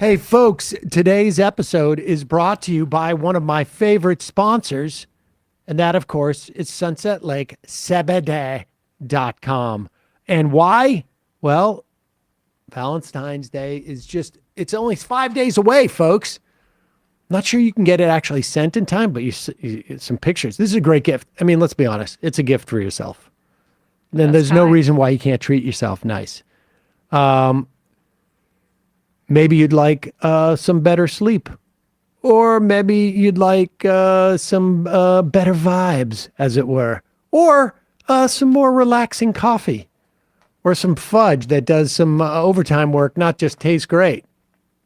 Hey, folks, today's episode is brought to you by one of my favorite sponsors, and that, of course, is Sunset Lake Sebede.com. And why? Well, Valentine's Day is it's only 5 days away, folks. Not sure you can get it actually sent in time, but you some pictures. This is a great gift. I mean, let's be honest. It's a gift for yourself. Then there's no reason why you can't treat yourself nice. Maybe you'd like some better sleep, or maybe you'd like some better vibes, as it were, or some more relaxing coffee, or some fudge that does some overtime work, not just taste great.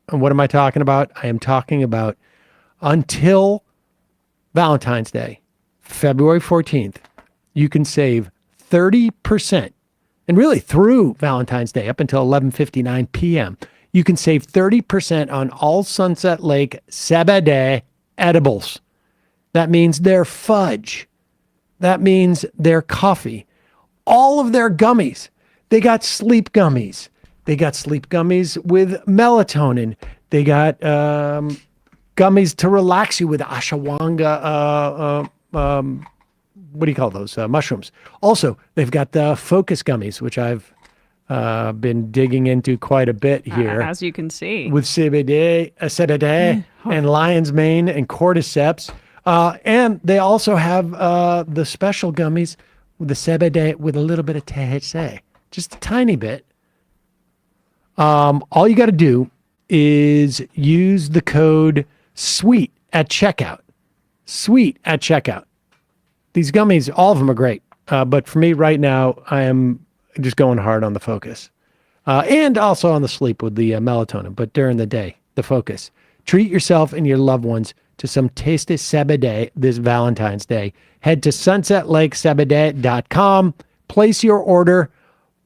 And what am I talking about? I am talking about until Valentine's Day, February 14th, you can save 30%. And really through Valentine's Day up until 11:59 p.m., you can save 30% on all Sunset Lake Sebede edibles. That means their fudge. That means their coffee. All of their gummies. They got sleep gummies. They got sleep gummies with melatonin. They got gummies to relax you with ashwagandha. What do you call those? Mushrooms. Also, they've got the focus gummies, which I've been digging into quite a bit here. As you can see. With Seder and lion's mane and cordyceps. And they also have the special gummies with the Sebede with a little bit of THC. Just a tiny bit. All you got to do is use the code SWEET at checkout. SWEET at checkout. These gummies, all of them are great. But for me right now, I am just going hard on the focus. And also on the sleep with the melatonin. But during the day, the focus. Treat yourself and your loved ones to some tasty Sebede this Valentine's Day. Head to sunsetlakesebede.com. Place your order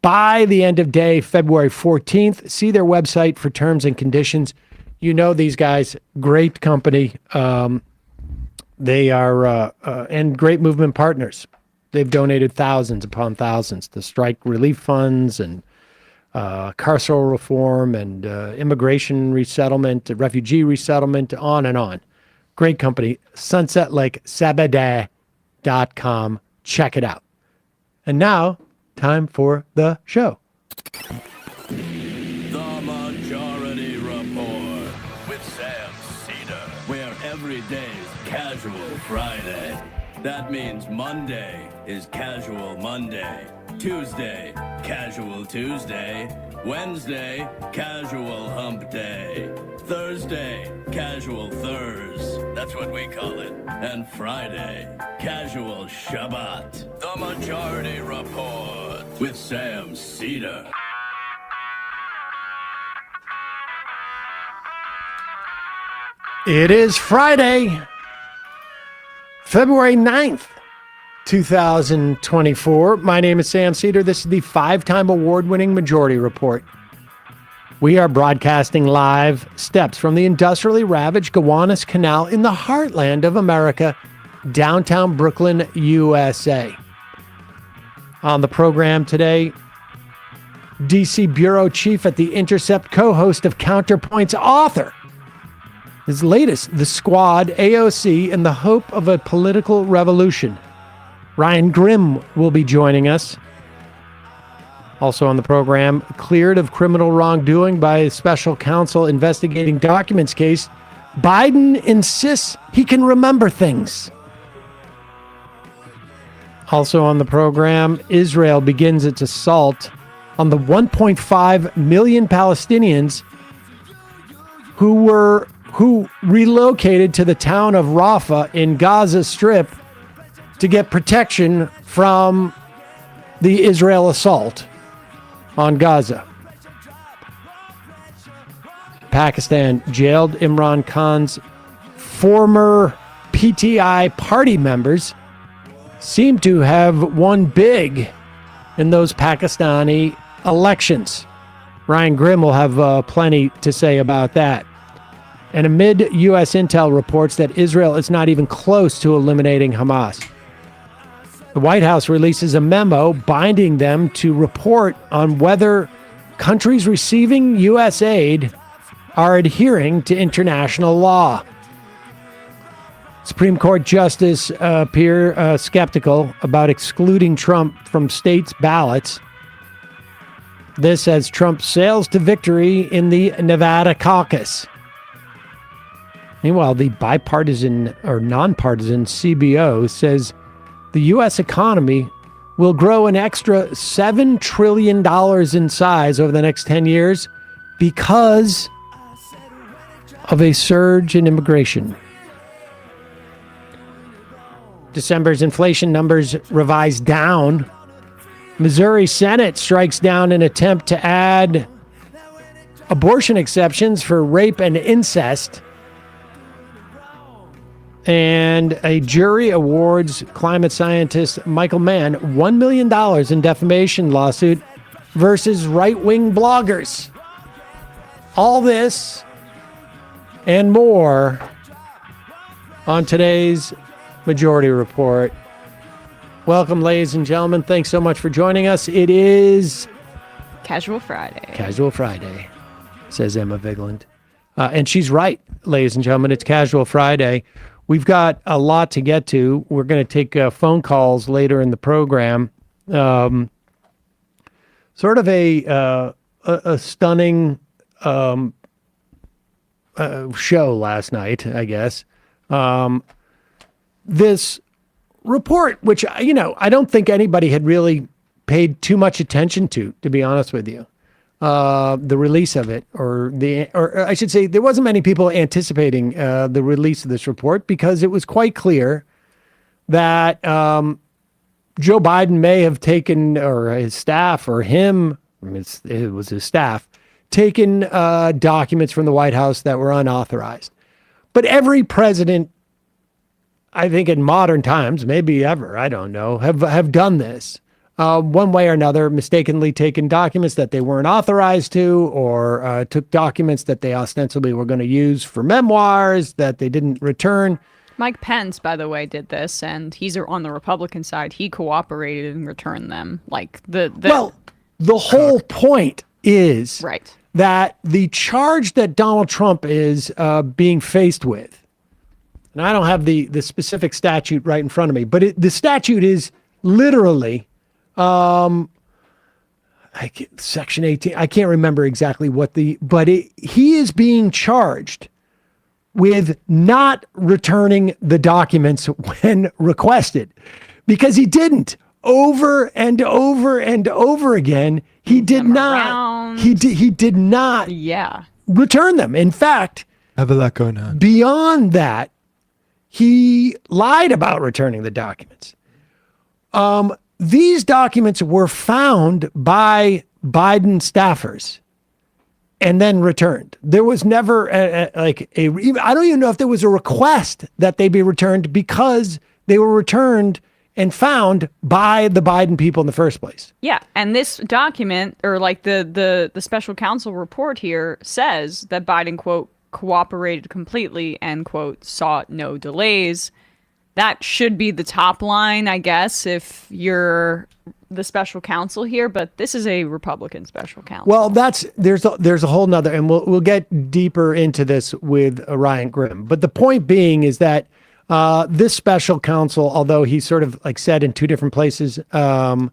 by the end of day, February 14th. See their website for terms and conditions. You know these guys, great company. They are, and great movement partners. They've donated thousands upon thousands to strike relief funds and carceral reform and immigration resettlement, refugee resettlement, on and on. Great company, sunsetlakesebede.com. Check it out. And now, time for the show. The Majority Report with Sam Seder, where every day is Casual Friday. That means Monday is Casual Monday, Tuesday, Casual Tuesday, Wednesday, Casual Hump Day, Thursday, Casual Thurs, that's what we call it, and Friday, Casual Shabbat. The Majority Report with Sam Seder. It is Friday, February 9th, 2024. My name is Sam Seder. This is the 5-time award-winning Majority Report. We are broadcasting live steps from the industrially ravaged Gowanus Canal in the heartland of America, downtown Brooklyn, USA. On the program today, DC Bureau Chief at the Intercept, co-host of Counterpoint's author. His latest, The Squad, AOC, and the Hope of a Political Revolution. Ryan Grimm will be joining us. Also on the program, cleared of criminal wrongdoing by a special counsel investigating documents case, Biden insists he can remember things. Also on the program, Israel begins its assault on the 1.5 million Palestinians who relocated to the town of Rafah in Gaza Strip to get protection from the Israel assault on Gaza. Pakistan jailed Imran Khan's former PTI party members. Seem to have won big in those Pakistani elections. Ryan Grimm will have plenty to say about that. And amid U.S. intel reports that Israel is not even close to eliminating Hamas. The White House releases a memo binding them to report on whether countries receiving U.S. aid are adhering to international law. Supreme Court Justice appear skeptical about excluding Trump from states' ballots. This as Trump sails to victory in the Nevada caucus. Meanwhile, the bipartisan or nonpartisan CBO says the U.S. economy will grow an extra $7 trillion in size over the next 10 years because of a surge in immigration. December's inflation numbers revised down. Missouri Senate strikes down an attempt to add abortion exceptions for rape and incest. And a jury awards climate scientist Michael Mann $1 million in defamation lawsuit versus right-wing bloggers. All this and more on today's Majority Report. Welcome, ladies and gentlemen. Thanks so much for joining us. It is Casual Friday. Casual Friday, says Emma Vigeland. And she's right, ladies and gentlemen. It's Casual Friday. We've got a lot to get to. We're going to take phone calls later in the program. Sort of a stunning show last night, I guess. This report, which, I don't think anybody had really paid too much attention to be honest with you. The release of it, or I should say, there wasn't many people anticipating the release of this report because it was quite clear that Joe Biden may have taken, or his staff, or him, it was his staff, taken documents from the White House that were unauthorized. But every president, I think in modern times, maybe ever, I don't know, have done this. One way or another, mistakenly taken documents that they weren't authorized to, or took documents that they ostensibly were going to use for memoirs that they didn't return. Mike Pence, by the way, did this, and he's on the Republican side. He cooperated and returned them. The whole point is right that the charge that Donald Trump is being faced with, and I don't have the specific statute right in front of me, but the statute is literally Section 18. I can't remember exactly he is being charged with not returning the documents when requested, because he didn't. Over and over and over again, he did not. He did not. Yeah. Return them. In fact, I have a lot going on. Beyond that, he lied about returning the documents. These documents were found by Biden staffers and then returned. There was never I don't even know if there was a request that they be returned, because they were returned and found by the Biden people in the first place. Yeah, and this document, or the special counsel report here, says that Biden, quote, cooperated completely and, quote, sought no delays. That should be the top line, I guess, if you're the special counsel here, but this is a Republican special counsel. Well, there's a whole nother, and we'll get deeper into this with Ryan Grimm. But the point being is that this special counsel, although he sort of said in two different places that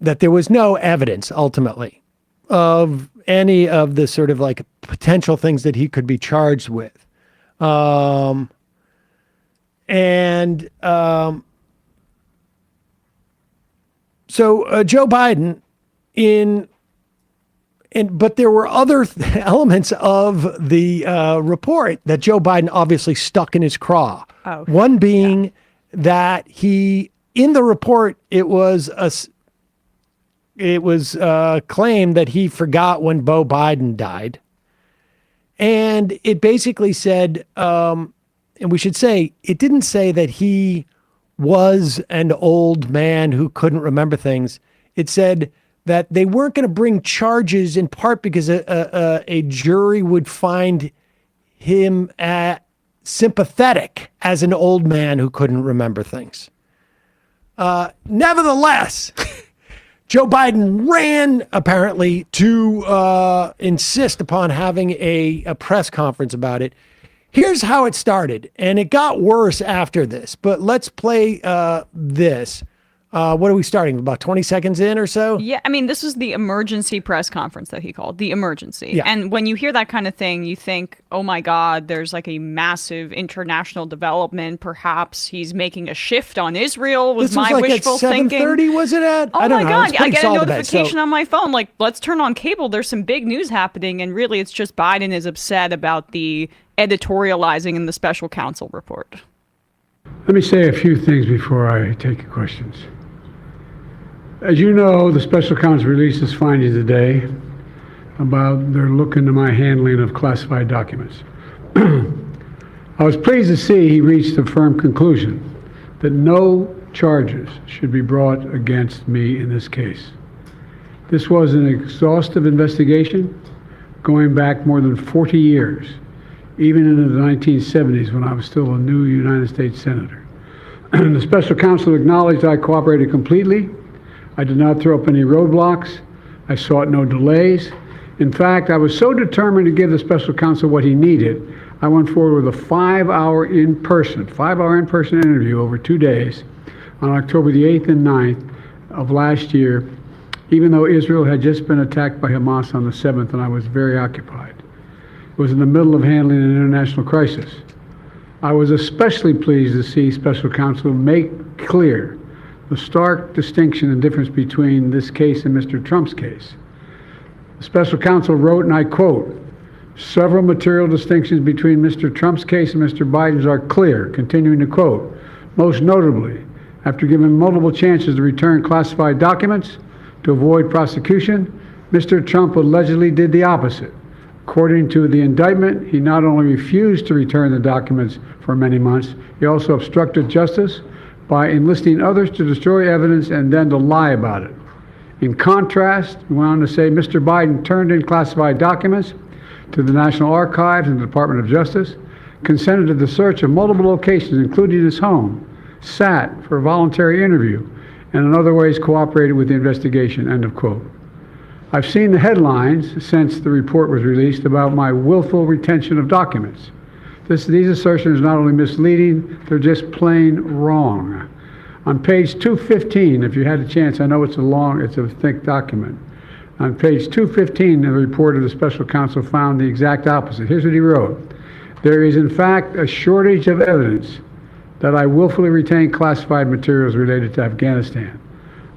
there was no evidence ultimately of any of the sort of potential things that he could be charged with. So Joe Biden but there were other elements of the report that Joe Biden obviously stuck in his craw. Oh, one being that in the report, it was claimed that he forgot when Beau Biden died. And it basically said, and we should say, it didn't say that he was an old man who couldn't remember things. It said that they weren't going to bring charges, in part because a jury would find him sympathetic as an old man who couldn't remember things. Nevertheless, Joe Biden ran, apparently, to insist upon having a press conference about it. Here's how it started, and it got worse after this, but let's play this. What are we starting? About 20 seconds in or so? Yeah, I mean, this was the emergency press conference that he called, the emergency. Yeah. And when you hear that kind of thing, you think, oh my God, there's like a massive international development. Perhaps he's making a shift on Israel, was This my was like wishful at 7:30, thinking. was it at? Oh I don't my know. God, It's pretty I get a solid bet, notification so- on my phone, like, let's turn on cable. There's some big news happening. And really, it's just Biden is upset about the editorializing in the special counsel report. Let me say a few things before I take your questions. As you know, the special counsel released his findings today about their look into my handling of classified documents. I was pleased to see he reached a firm conclusion that no charges should be brought against me in this case. This was an exhaustive investigation going back more than 40 years, even into the 1970s when I was still a new United States Senator. The special counsel acknowledged I cooperated completely. I did not throw up any roadblocks. I sought no delays. In fact, I was so determined to give the special counsel what he needed, I went forward with a 5-hour in-person interview over 2 days on October the 8th and 9th of last year, even though Israel had just been attacked by Hamas on the 7th and I was very occupied. It was in the middle of handling an international crisis. I was especially pleased to see special counsel make clear the stark distinction and difference between this case and Mr. Trump's case. The special counsel wrote, and I quote, "Several material distinctions between Mr. Trump's case and Mr. Biden's are clear," continuing to quote, "Most notably, after given multiple chances to return classified documents to avoid prosecution, Mr. Trump allegedly did the opposite. According to the indictment, he not only refused to return the documents for many months, he also obstructed justice by enlisting others to destroy evidence and then to lie about it. In contrast," he went on to say, "Mr. Biden turned in classified documents to the National Archives and the Department of Justice, consented to the search of multiple locations, including his home, sat for a voluntary interview, and in other ways cooperated with the investigation," end of quote. I've seen the headlines since the report was released about my willful retention of documents. These assertions are not only misleading, they're just plain wrong. On page 215, if you had a chance, I know it's a thick document. On page 215, the report of the special counsel found the exact opposite. Here's what he wrote. "There is in fact a shortage of evidence that I willfully retained classified materials related to Afghanistan."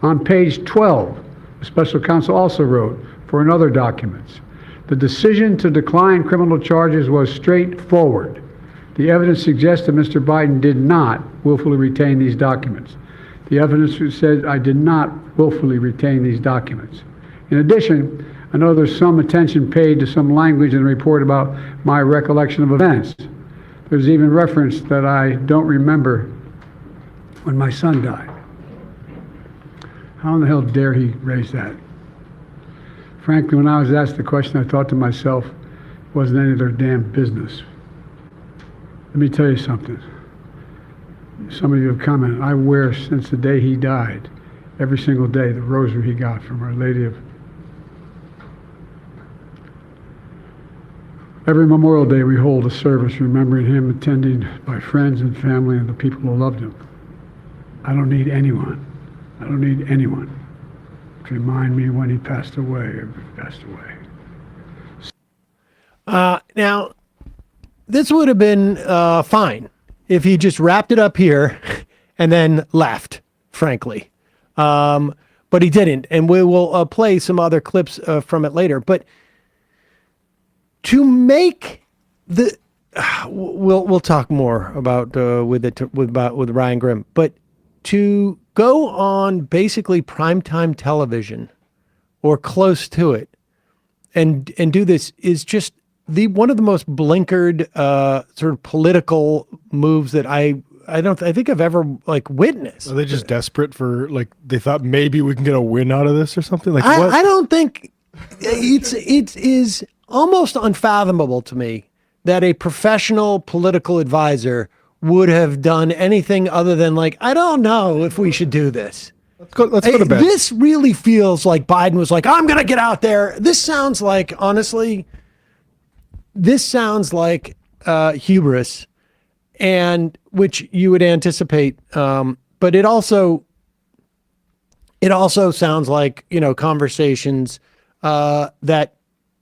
On page 12, the special counsel also wrote for another documents, "The decision to decline criminal charges was straightforward. The evidence suggests that Mr. Biden did not willfully retain these documents. The evidence said I did not willfully retain these documents. In addition, I know there's some attention paid to some language in the report about my recollection of events. There's even reference that I don't remember when my son died. How in the hell dare he raise that? Frankly, when I was asked the question, I thought to myself, it wasn't any of their damn business. Let me tell you something. Some of you have commented, I wear since the day he died, every single day, the rosary he got from Our Lady of... Every Memorial Day we hold a service remembering him, attended by friends and family and the people who loved him. I don't need anyone to remind me when he passed away or passed away. Now, this would have been fine if he just wrapped it up here and then left, frankly. But he didn't, and we will play some other clips from it later. But to make the, we'll talk more about with Ryan Grimm. But to go on basically primetime television or close to it, and do this is just one of the most blinkered sort of political moves that I think I've ever witnessed. Are they just desperate for they thought maybe we can get a win out of this or something? What? I don't think it is almost unfathomable to me that a professional political advisor would have done anything other than I don't know if we should do this. Let's go to bed. This really feels like Biden was like, I'm going to get out there. This sounds like, honestly, hubris, and which you would anticipate. But it also sounds like, conversations that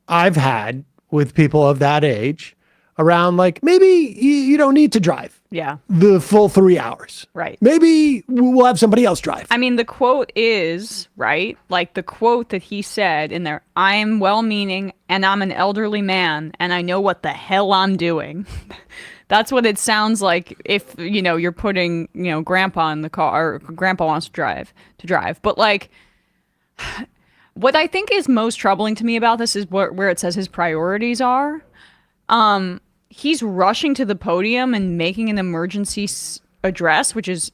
I've had with people of that age around, like, maybe you don't need to drive Yeah. the full 3 hours. Right. Maybe we'll have somebody else drive. I mean, the quote is, right? Like the quote that he said in there, I am well-meaning and I'm an elderly man and I know what the hell I'm doing. That's what it sounds like if, you're putting, grandpa in the car, or grandpa wants to drive. But like, what I think is most troubling to me about this is where it says his priorities are. He's rushing to the podium and making an emergency address, which is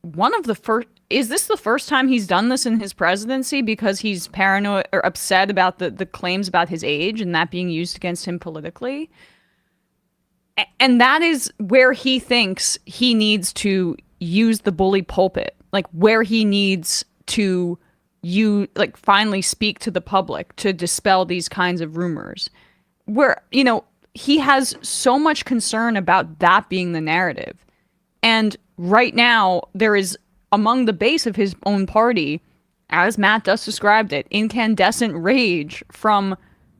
one of the first. Is this the first time he's done this in his presidency because he's paranoid or upset about the claims about his age and that being used against him politically? And that is where he thinks he needs to use the bully pulpit, like where he needs to finally speak to the public to dispel these kinds of rumors, where, he has so much concern about that being the narrative. And right now, there is, among the base of his own party, as Matt just described it, incandescent rage from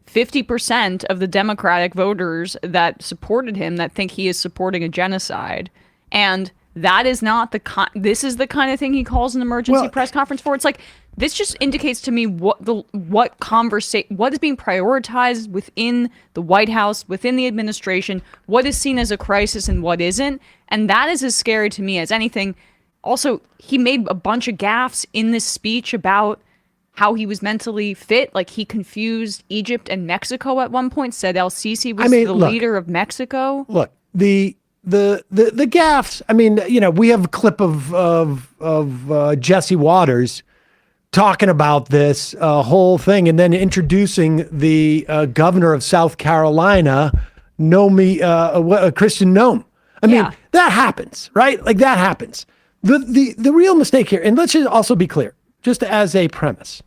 50% of the Democratic voters that supported him that think he is supporting a genocide. And that is not this is the kind of thing he calls an emergency press conference for. It's like, this just indicates to me what is being prioritized within the White House, within the administration, what is seen as a crisis and what isn't. And that is as scary to me as anything. Also, he made a bunch of gaffes in this speech about how he was mentally fit. Like, he confused Egypt and Mexico at one point, said El Sisi was the leader of Mexico. Look, the gaffes. I mean, we have a clip of Jesse Waters talking about this whole thing, and then introducing the governor of South Carolina, Christian Noem. I mean, that happens, right? Like, that happens. The real mistake here, and let's just also be clear, just as a premise,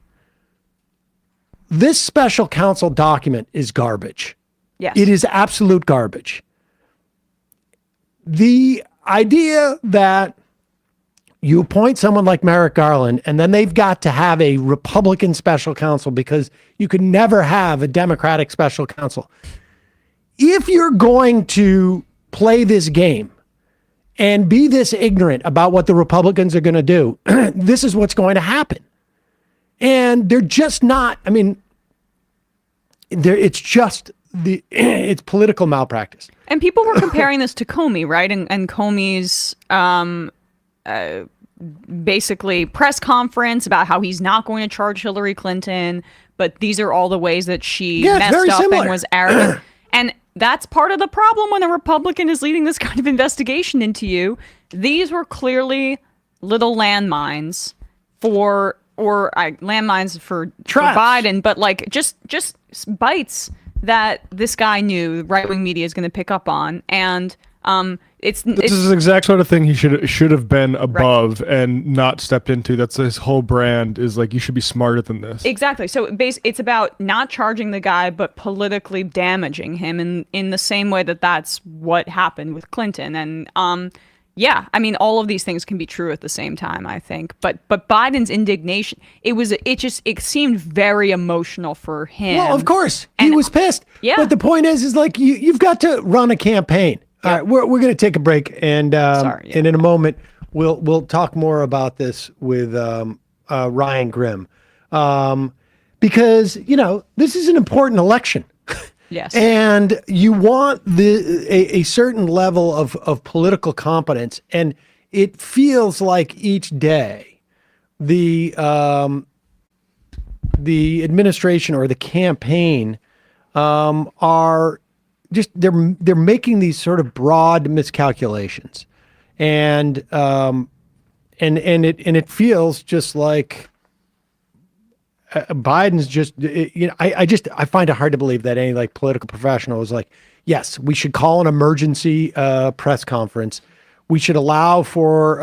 this special counsel document is garbage. Yes. It is absolute garbage. The idea that you appoint someone like Merrick Garland, and then they've got to have a Republican special counsel because you could never have a Democratic special counsel. If you're going to play this game and be this ignorant about what the Republicans are going to do, this is what's going to happen. And they're just not, I mean, it's political malpractice. And people were comparing this to Comey, right? And Comey's basically press conference about how he's not going to charge Hillary Clinton, but these are all the ways that she messed up and was arrogant. And that's part of the problem when a Republican is leading this kind of investigation into you. These were clearly little landmines for Biden, but like just bites that this guy knew right-wing media is going to pick up on. And this is the exact sort of thing he should have been above and not stepped into. That's his whole brand, is like, you should be smarter than this. Exactly. So it's about not charging the guy, but politically damaging him in the same way that's what happened with Clinton. And I mean, all of these things can be true at the same time, I think. But Biden's indignation, it seemed very emotional for him. Well, of course, he was pissed. Yeah. But the point is like, you've got to run a campaign. All right, we're going to take a break, and and in a moment we'll talk more about this with Ryan Grimm, because this is an important election. Yes, and you want a certain level of political competence, and it feels like each day the administration or the campaign are just they're making these sort of broad miscalculations, and it feels just like Biden's just I find it hard to believe that any political professional is like, yes, we should call an emergency press conference We should allow for,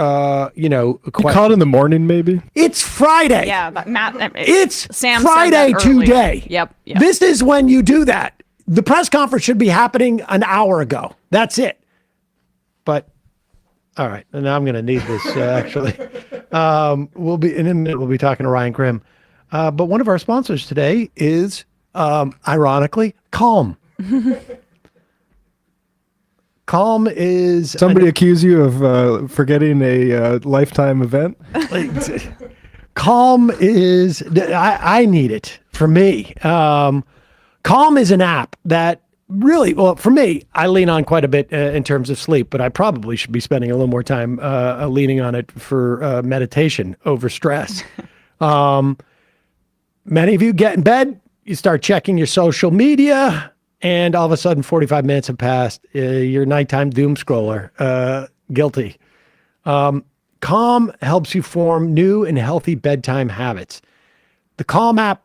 You call it in the morning, maybe. It's Friday. Yeah, but Matt. It's Sam Friday said that earlier. today. Yep. This is when you do that. The press conference should be happening an hour ago. That's it. But all right, and now I'm going to need this actually. We'll be in a minute. We'll be talking to Ryan Grimm. But one of our sponsors today is, ironically, Calm. Calm is Somebody accuse you of forgetting a lifetime event? Calm is, I need it for me. Calm is an app that really, well, for me, I lean on quite a bit in terms of sleep, but I probably should be spending a little more time leaning on it for meditation over stress. Many of you get in bed, you start checking your social media, and all of a sudden 45 minutes have passed. Your nighttime doom scroller, guilty. Calm helps you form new and healthy bedtime habits. The Calm app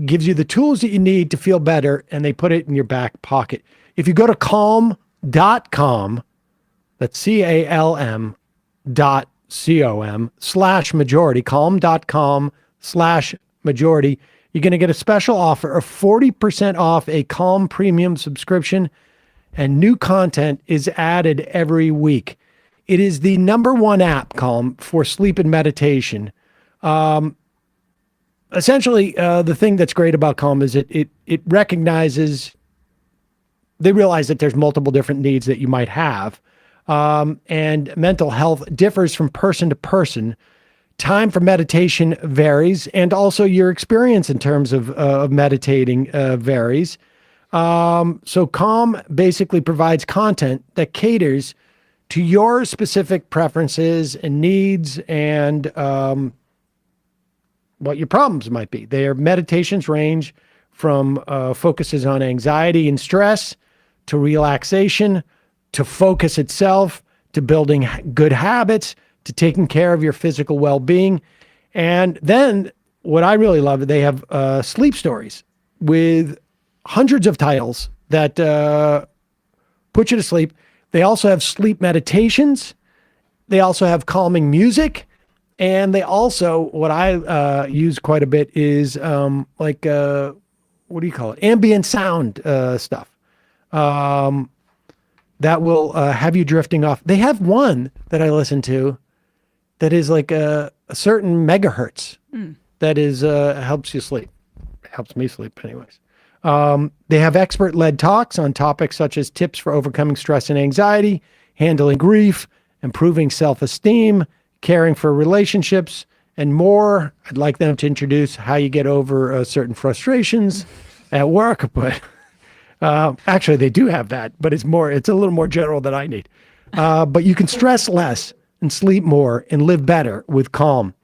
gives you the tools that you need to feel better, and they put it in your back pocket. If you go to calm.com, that's CALM.com/majority, calm.com/majority, you're going to get a special offer of 40% off a Calm premium subscription, and new content is added every week. It is the #1 app, Calm, for sleep and meditation. Essentially, the thing that's great about Calm is it recognizes, they realize that there's multiple different needs that you might have. And mental health differs from person to person. Time for meditation varies, and also your experience in terms of meditating varies. So Calm basically provides content that caters to your specific preferences and needs and what your problems might be. Their meditations range from focuses on anxiety and stress, to relaxation, to focus itself, to building good habits, to taking care of your physical well-being. And then what I really love, they have sleep stories with hundreds of titles that put you to sleep. They also have sleep meditations. They also have calming music. And they also, what I use quite a bit is what do you call it? Ambient sound stuff that will have you drifting off. They have one that I listen to that is like a certain megahertz that is helps you sleep. Helps me sleep anyways. They have expert-led talks on topics such as tips for overcoming stress and anxiety, handling grief, improving self-esteem, caring for relationships, and more. I'd like them to introduce how you get over certain frustrations at work, but actually they do have that, but it's a little more general than I need. But you can stress less and sleep more and live better with Calm.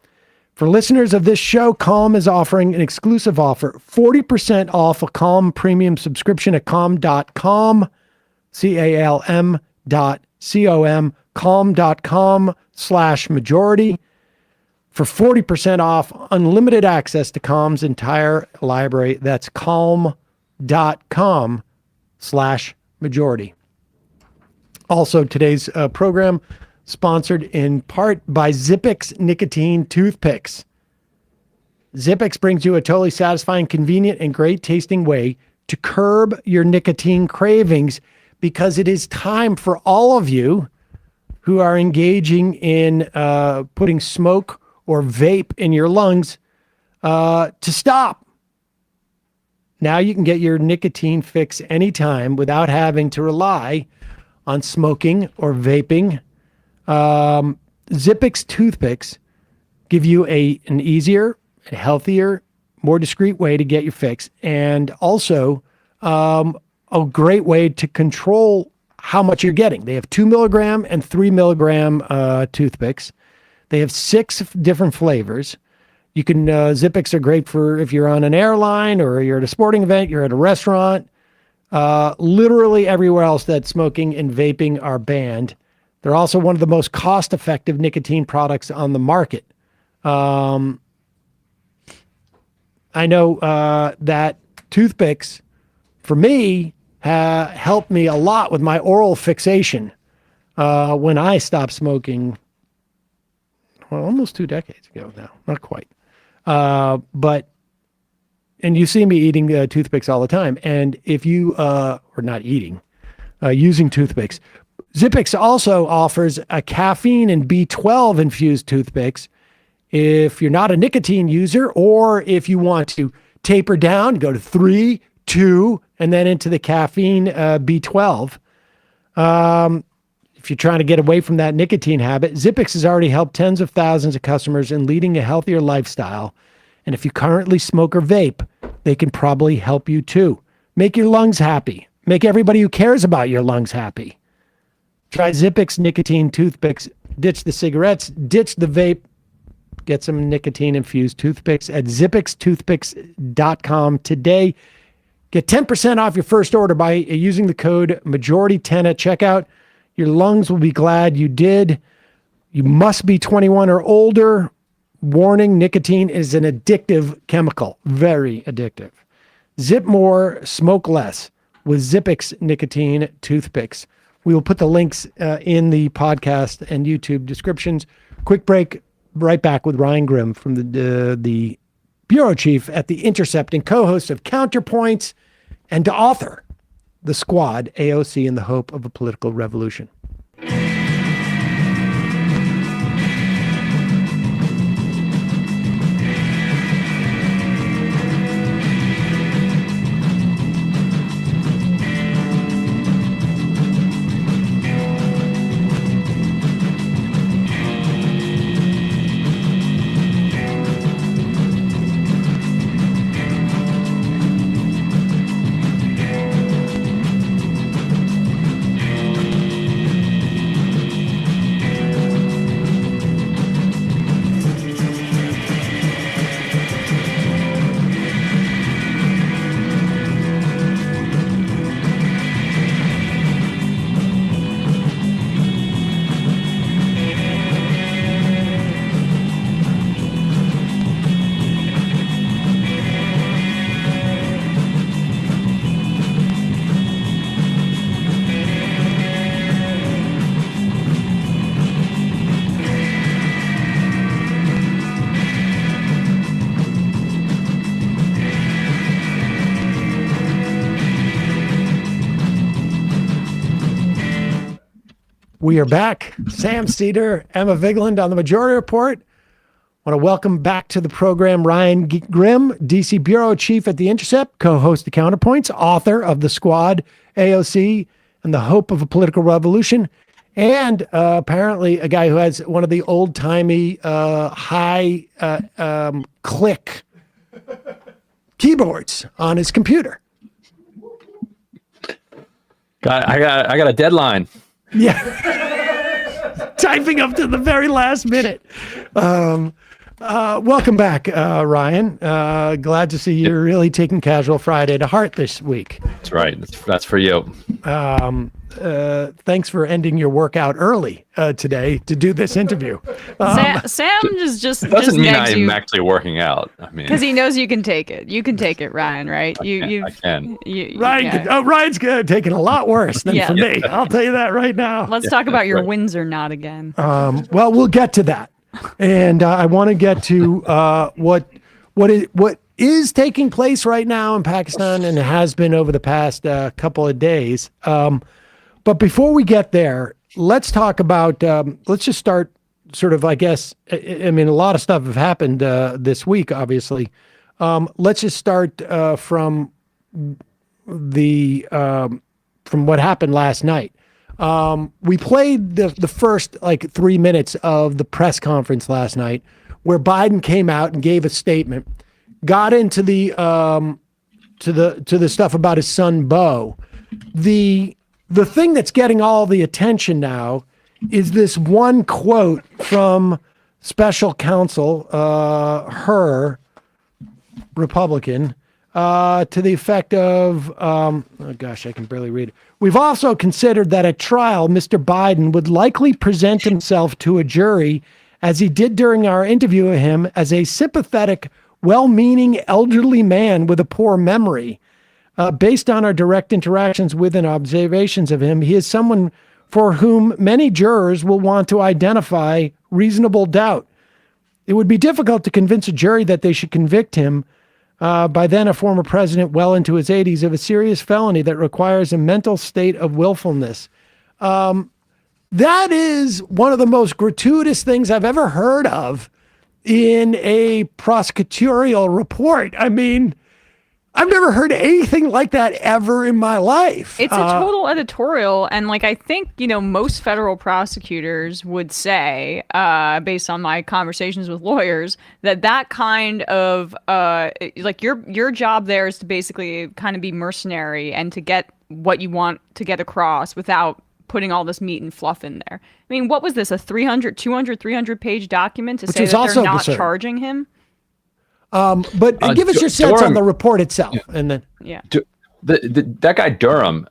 For listeners of this show, Calm is offering an exclusive offer, 40% off a Calm premium subscription at calm.com, CALM.com, calm.com/majority for 40% off unlimited access to Calm's entire library. That's calm.com/majority. Also, today's program sponsored in part by Zippix nicotine toothpicks. Zippix brings you a totally satisfying, convenient, and great tasting way to curb your nicotine cravings, because it is time for all of you who are engaging in putting smoke or vape in your lungs to stop. Now you can get your nicotine fix anytime without having to rely on smoking or vaping. Zippix toothpicks give you an easier, a healthier, more discreet way to get your fix, and also a great way to control how much you're getting. They have 2 milligram and 3 milligram toothpicks. They have 6 different flavors. You can, Zippix are great for if you're on an airline or you're at a sporting event, you're at a restaurant, literally everywhere else that smoking and vaping are banned. They're also one of the most cost-effective nicotine products on the market. I know that toothpicks, for me, helped me a lot with my oral fixation. when I stopped smoking, well, almost 2 decades ago now, not quite. But you see me eating toothpicks all the time. And if you, or not eating, using toothpicks, Zippix also offers a caffeine and B12 infused toothpicks. If you're not a nicotine user, or if you want to taper down, go to 3, 2, and then into the caffeine B12. If you're trying to get away from that nicotine habit, Zippix has already helped tens of thousands of customers in leading a healthier lifestyle. And if you currently smoke or vape, they can probably help you too. Make your lungs happy. Make everybody who cares about your lungs happy. Try Zippix nicotine toothpicks. Ditch the cigarettes. Ditch the vape. Get some nicotine-infused toothpicks at zippixtoothpicks.com today. Get 10% off your first order by using the code MAJORITY10 at checkout. Your lungs will be glad you did. You must be 21 or older. Warning, nicotine is an addictive chemical. Very addictive. Zip more, smoke less with Zippix nicotine toothpicks. We will put the links in the podcast and YouTube descriptions. Quick break. Right back with Ryan Grimm from the bureau chief at the Intercept and co-host of Counterpoints and to author The Squad, AOC in the Hope of a Political Revolution. We are back. Sam Seder, Emma Vigeland on the Majority Report. I want to welcome back to the program Ryan Grimm, DC Bureau Chief at The Intercept, co-host of Counterpoints, author of The Squad, AOC, and the Hope of a Political Revolution, and apparently a guy who has one of the old-timey high click keyboards on his computer. I got a deadline. Yeah. Typing up to the very last minute. Welcome back, Ryan. Glad to see you're really taking Casual Friday to heart this week. That's right. That's for you. Thanks for ending your workout early today to do this interview. Sam just Doesn't mean negs I'm you actually working out. I mean, because he knows you can take it. You can take it, Ryan. Right? I can. Ryan's taking a lot worse than for me. I'll tell you that right now. Let's talk about your wins or not again. Well, we'll get to that, and I want to get to what is taking place right now in Pakistan and has been over the past couple of days. But before we get there, let's talk about, let's just start sort of, I guess, I mean, a lot of stuff have happened this week, obviously. Let's just start from what happened last night. We played the first 3 minutes of the press conference last night where Biden came out and gave a statement, got into the to the stuff about his son, Beau. The thing that's getting all the attention now is this one quote from special counsel, her Republican, to the effect of, oh gosh, I can barely read it. We've also considered that at trial, Mr. Biden would likely present himself to a jury, as he did during our interview of him, as a sympathetic, well-meaning elderly man with a poor memory. Based on our direct interactions with and observations of him, he is someone for whom many jurors will want to identify reasonable doubt. It would be difficult to convince a jury that they should convict him, by then a former president well into his 80s, of a serious felony that requires a mental state of willfulness. That is one of the most gratuitous things I've ever heard of in a prosecutorial report. I mean, I've never heard anything like that ever in my life. It's a total editorial, and like I think most federal prosecutors would say, based on my conversations with lawyers, that kind of like your job there is to basically kind of be mercenary and to get what you want to get across without putting all this meat and fluff in there. I mean, what was this, a 300 page document to say that they're not charging him? But give us your sense on the report itself, and then that guy Durham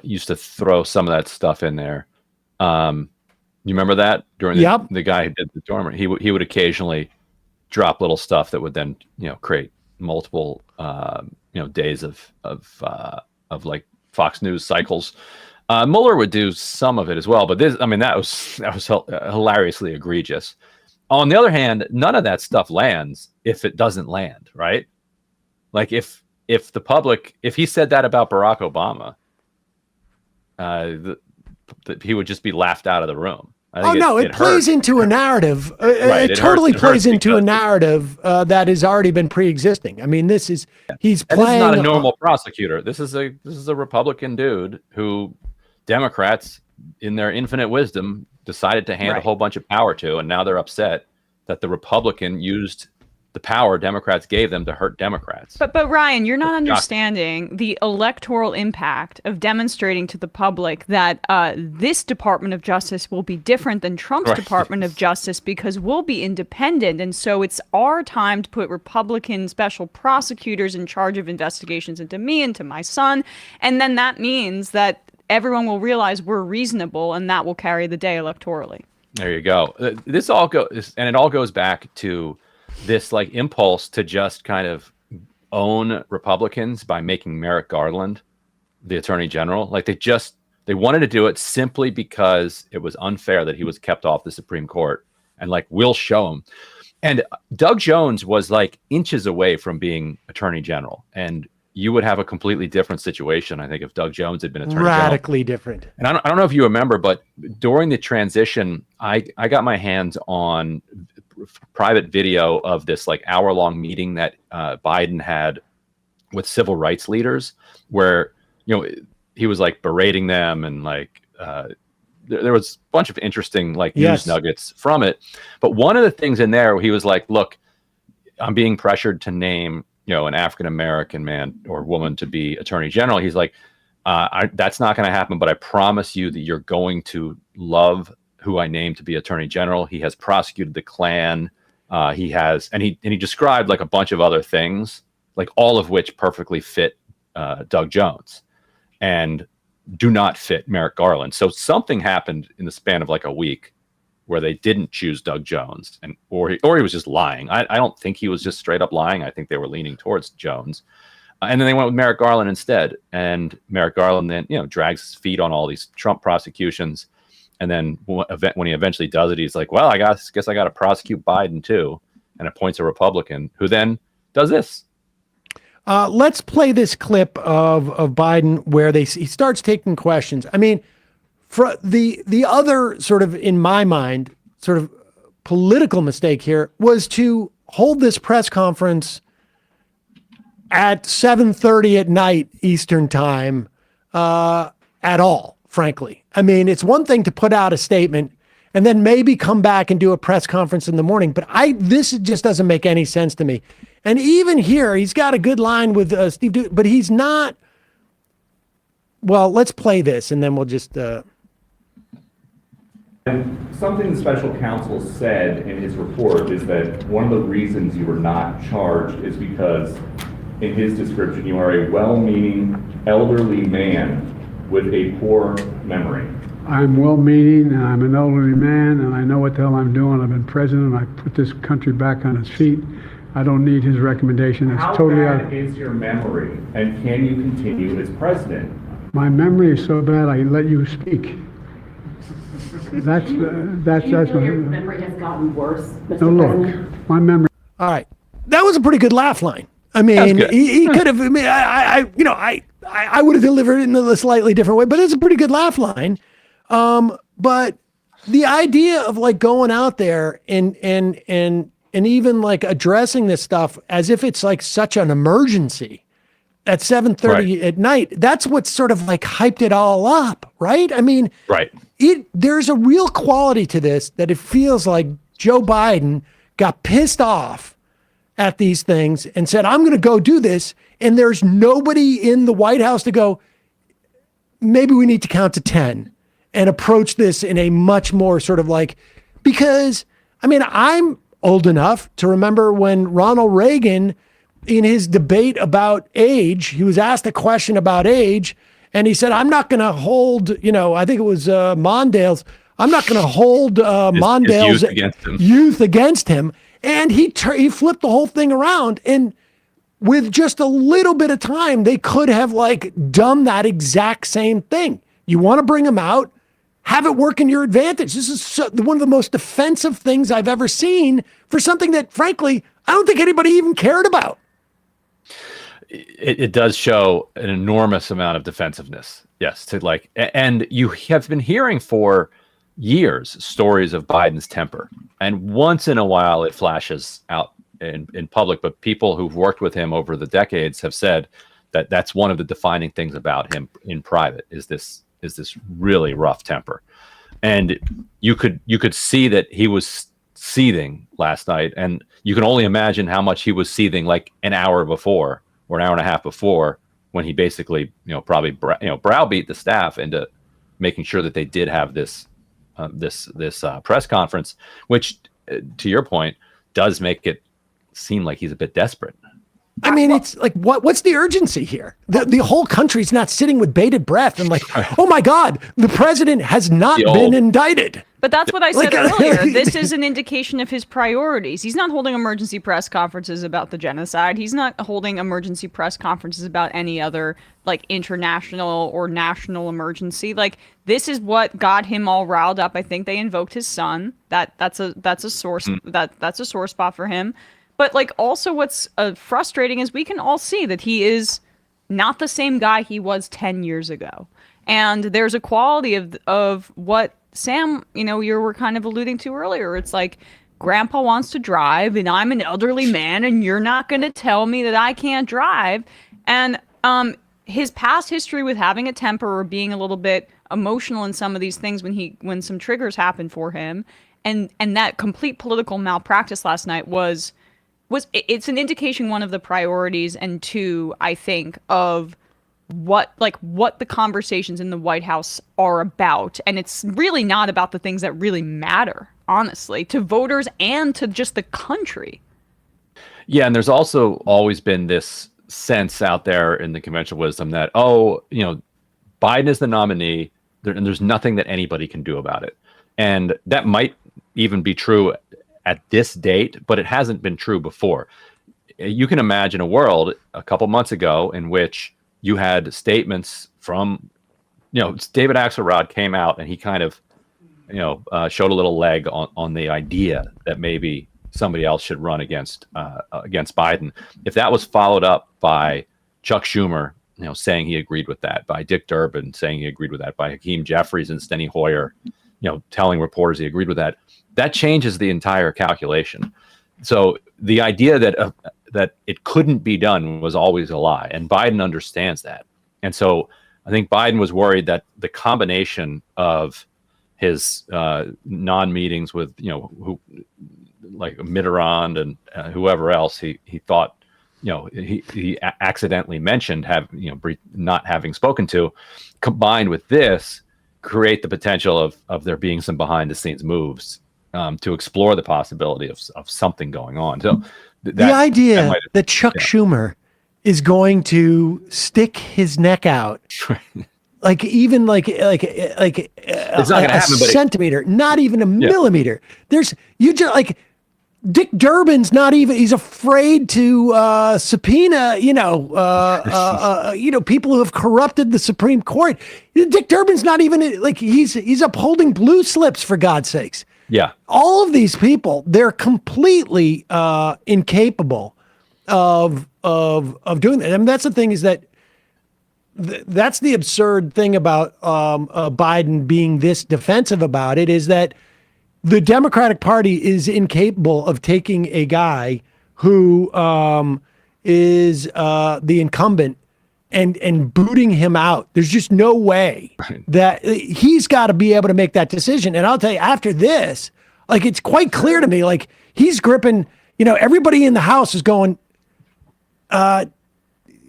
used to throw some of that stuff in there. You remember that during the guy who did the Durham? He would occasionally drop little stuff that would then create multiple days of like Fox News cycles. Mueller would do some of it as well, but that was hilariously egregious. On the other hand, none of that stuff lands if it doesn't land, right? Like if the public, if he said that about Barack Obama, he would just be laughed out of the room. It plays into a narrative. Right, it totally plays into a narrative that has already been pre-existing. I mean, he's playing. This is not a normal prosecutor. This is a Republican dude who Democrats, in their infinite wisdom, decided to hand a whole bunch of power to, and now they're upset that the Republican used the power Democrats gave them to hurt Democrats. But Ryan, you're not understanding the electoral impact of demonstrating to the public that this Department of Justice will be different than Trump's Department of Justice because we'll be independent. And so it's our time to put Republican special prosecutors in charge of investigations into me and to my son. And then that means that everyone will realize we're reasonable, and that will carry the day electorally. There you go. It all goes back to this like impulse to just kind of own Republicans by making Merrick Garland the Attorney General. Like they wanted to do it simply because it was unfair that he was kept off the Supreme Court, and like, we'll show him. And Doug Jones was like inches away from being Attorney General, and you would have a completely different situation, I think, if Doug Jones had been Attorney General. Radically different. And I don't know if you remember, but during the transition, I got my hands on private video of this like hour-long meeting that Biden had with civil rights leaders, where he was like berating them, and like there was a bunch of interesting like news nuggets from it. But one of the things in there, he was like, "Look, I'm being pressured to name an African-American man or woman to be Attorney General." He's like, that's not going to happen, but I promise you that you're going to love who I named to be Attorney General. He has prosecuted the Klan. He described like a bunch of other things, like all of which perfectly fit Doug Jones and do not fit Merrick Garland. So something happened in the span of like a week where they didn't choose Doug Jones, or he was just lying. I don't think he was just straight up lying. I think they were leaning towards Jones. And then they went with Merrick Garland instead. And Merrick Garland then, drags his feet on all these Trump prosecutions. And then when he eventually does it, he's like, well, I guess I got to prosecute Biden too, and appoints a Republican who then does this. Let's play this clip of Biden where he starts taking questions. I mean, for the other sort of, in my mind, sort of political mistake here was to hold this press conference at 7:30 at night Eastern time at all, frankly. I mean, it's one thing to put out a statement and then maybe come back and do a press conference in the morning, but this just doesn't make any sense to me. And even here, he's got a good line with Steve, but he's not. Well, let's play this and then we'll just. Something the special counsel said in his report is that one of the reasons you were not charged is because, in his description, you are a well-meaning elderly man with a poor memory. I'm well-meaning, and I'm an elderly man, and I know what the hell I'm doing. I've been president. I put this country back on its feet. I don't need his recommendation. It's How totally bad is your memory, and can you continue as president? My memory is so bad, I let you speak. That's Your my, memory has gotten worse, Mr. no, President. look, my memory. All right. That was a pretty good laugh line. I mean, he could have, I mean, I would have delivered it in a slightly different way, but it's a pretty good laugh line. But the idea of like going out there and even like addressing this stuff as if it's like such an emergency at 7:30 at night, that's what sort of like hyped it all up, right? I mean, there's a real quality to this that it feels like Joe Biden got pissed off at these things and said, I'm going to go do this. And there's nobody in the White House to go, maybe we need to count to 10 and approach this in a much more sort of like, because I mean, I'm old enough to remember when Ronald Reagan, in his debate about age, he was asked a question about age and he said, I'm not going to hold, I think it was Mondale's, I'm not going to hold Mondale's youth against him. And he flipped the whole thing around. And with just a little bit of time, they could have like done that exact same thing. You want to bring him out, have it work in your advantage. This is one of the most defensive things I've ever seen for something that, frankly, I don't think anybody even cared about. It does show an enormous amount of defensiveness. Yes. And you have been hearing for years stories of Biden's temper. And once in a while it flashes out in public, but people who've worked with him over the decades have said that that's one of the defining things about him in private is this really rough temper. And you could see that he was seething last night, and you can only imagine how much he was seething like an hour before or an hour and a half before, when he basically probably browbeat the staff into making sure that they did have this press conference, which to your point does make it seem like he's a bit desperate. I mean, it's like, what's the urgency here? The whole country's not sitting with bated breath and like, oh my God, the president has not been indicted. But that's what I said earlier. This is an indication of his priorities. He's not holding emergency press conferences about the genocide. He's not holding emergency press conferences about any other like international or national emergency. Like, this is what got him all riled up. I think they invoked his son. That's a source that's a sore spot for him. But like, also what's frustrating is we can all see that he is not the same guy he was 10 years ago. And there's a quality of what Sam, you were kind of alluding to earlier. It's like, Grandpa wants to drive and I'm an elderly man and you're not going to tell me that I can't drive. And his past history with having a temper or being a little bit emotional in some of these things when some triggers happen for him, and that complete political malpractice last night it's an indication, one, of the priorities, and two, I think, of what the conversations in the White House are about. And it's really not about the things that really matter, honestly, to voters and to just the country. Yeah, and there's also always been this sense out there in the conventional wisdom that, Biden is the nominee, and there's nothing that anybody can do about it. And that might even be true at this date, but it hasn't been true before. You can imagine a world a couple months ago in which you had statements from, David Axelrod came out and he kind of, showed a little leg on the idea that maybe somebody else should run against Biden. If that was followed up by Chuck Schumer, saying he agreed with that, by Dick Durbin saying he agreed with that, by Hakeem Jeffries and Steny Hoyer, telling reporters he agreed with that, that changes the entire calculation. So the idea that it couldn't be done was always a lie, and Biden understands that. And so I think Biden was worried that the combination of his non-meetings with like Mitterrand and whoever else he thought he accidentally mentioned not having spoken to, combined with this, create the potential of there being some behind the scenes moves to explore the possibility of something going on. So the idea that Chuck Schumer is going to stick his neck out, like even like it's not a centimeter, not even a millimeter. Dick Durbin's not even, he's afraid to subpoena, people who have corrupted the Supreme Court. Dick Durbin's not even, like, he's upholding blue slips, for God's sakes. Yeah. All of these people, they're completely incapable of doing that. I mean, that's the thing, is that that's the absurd thing about Biden being this defensive about it, is that the Democratic Party is incapable of taking a guy who is the incumbent and booting him out. There's just no way that he's got to be able to make that decision. And I'll tell you, after this, like, it's quite clear to me, like, he's gripping, everybody in the House is going,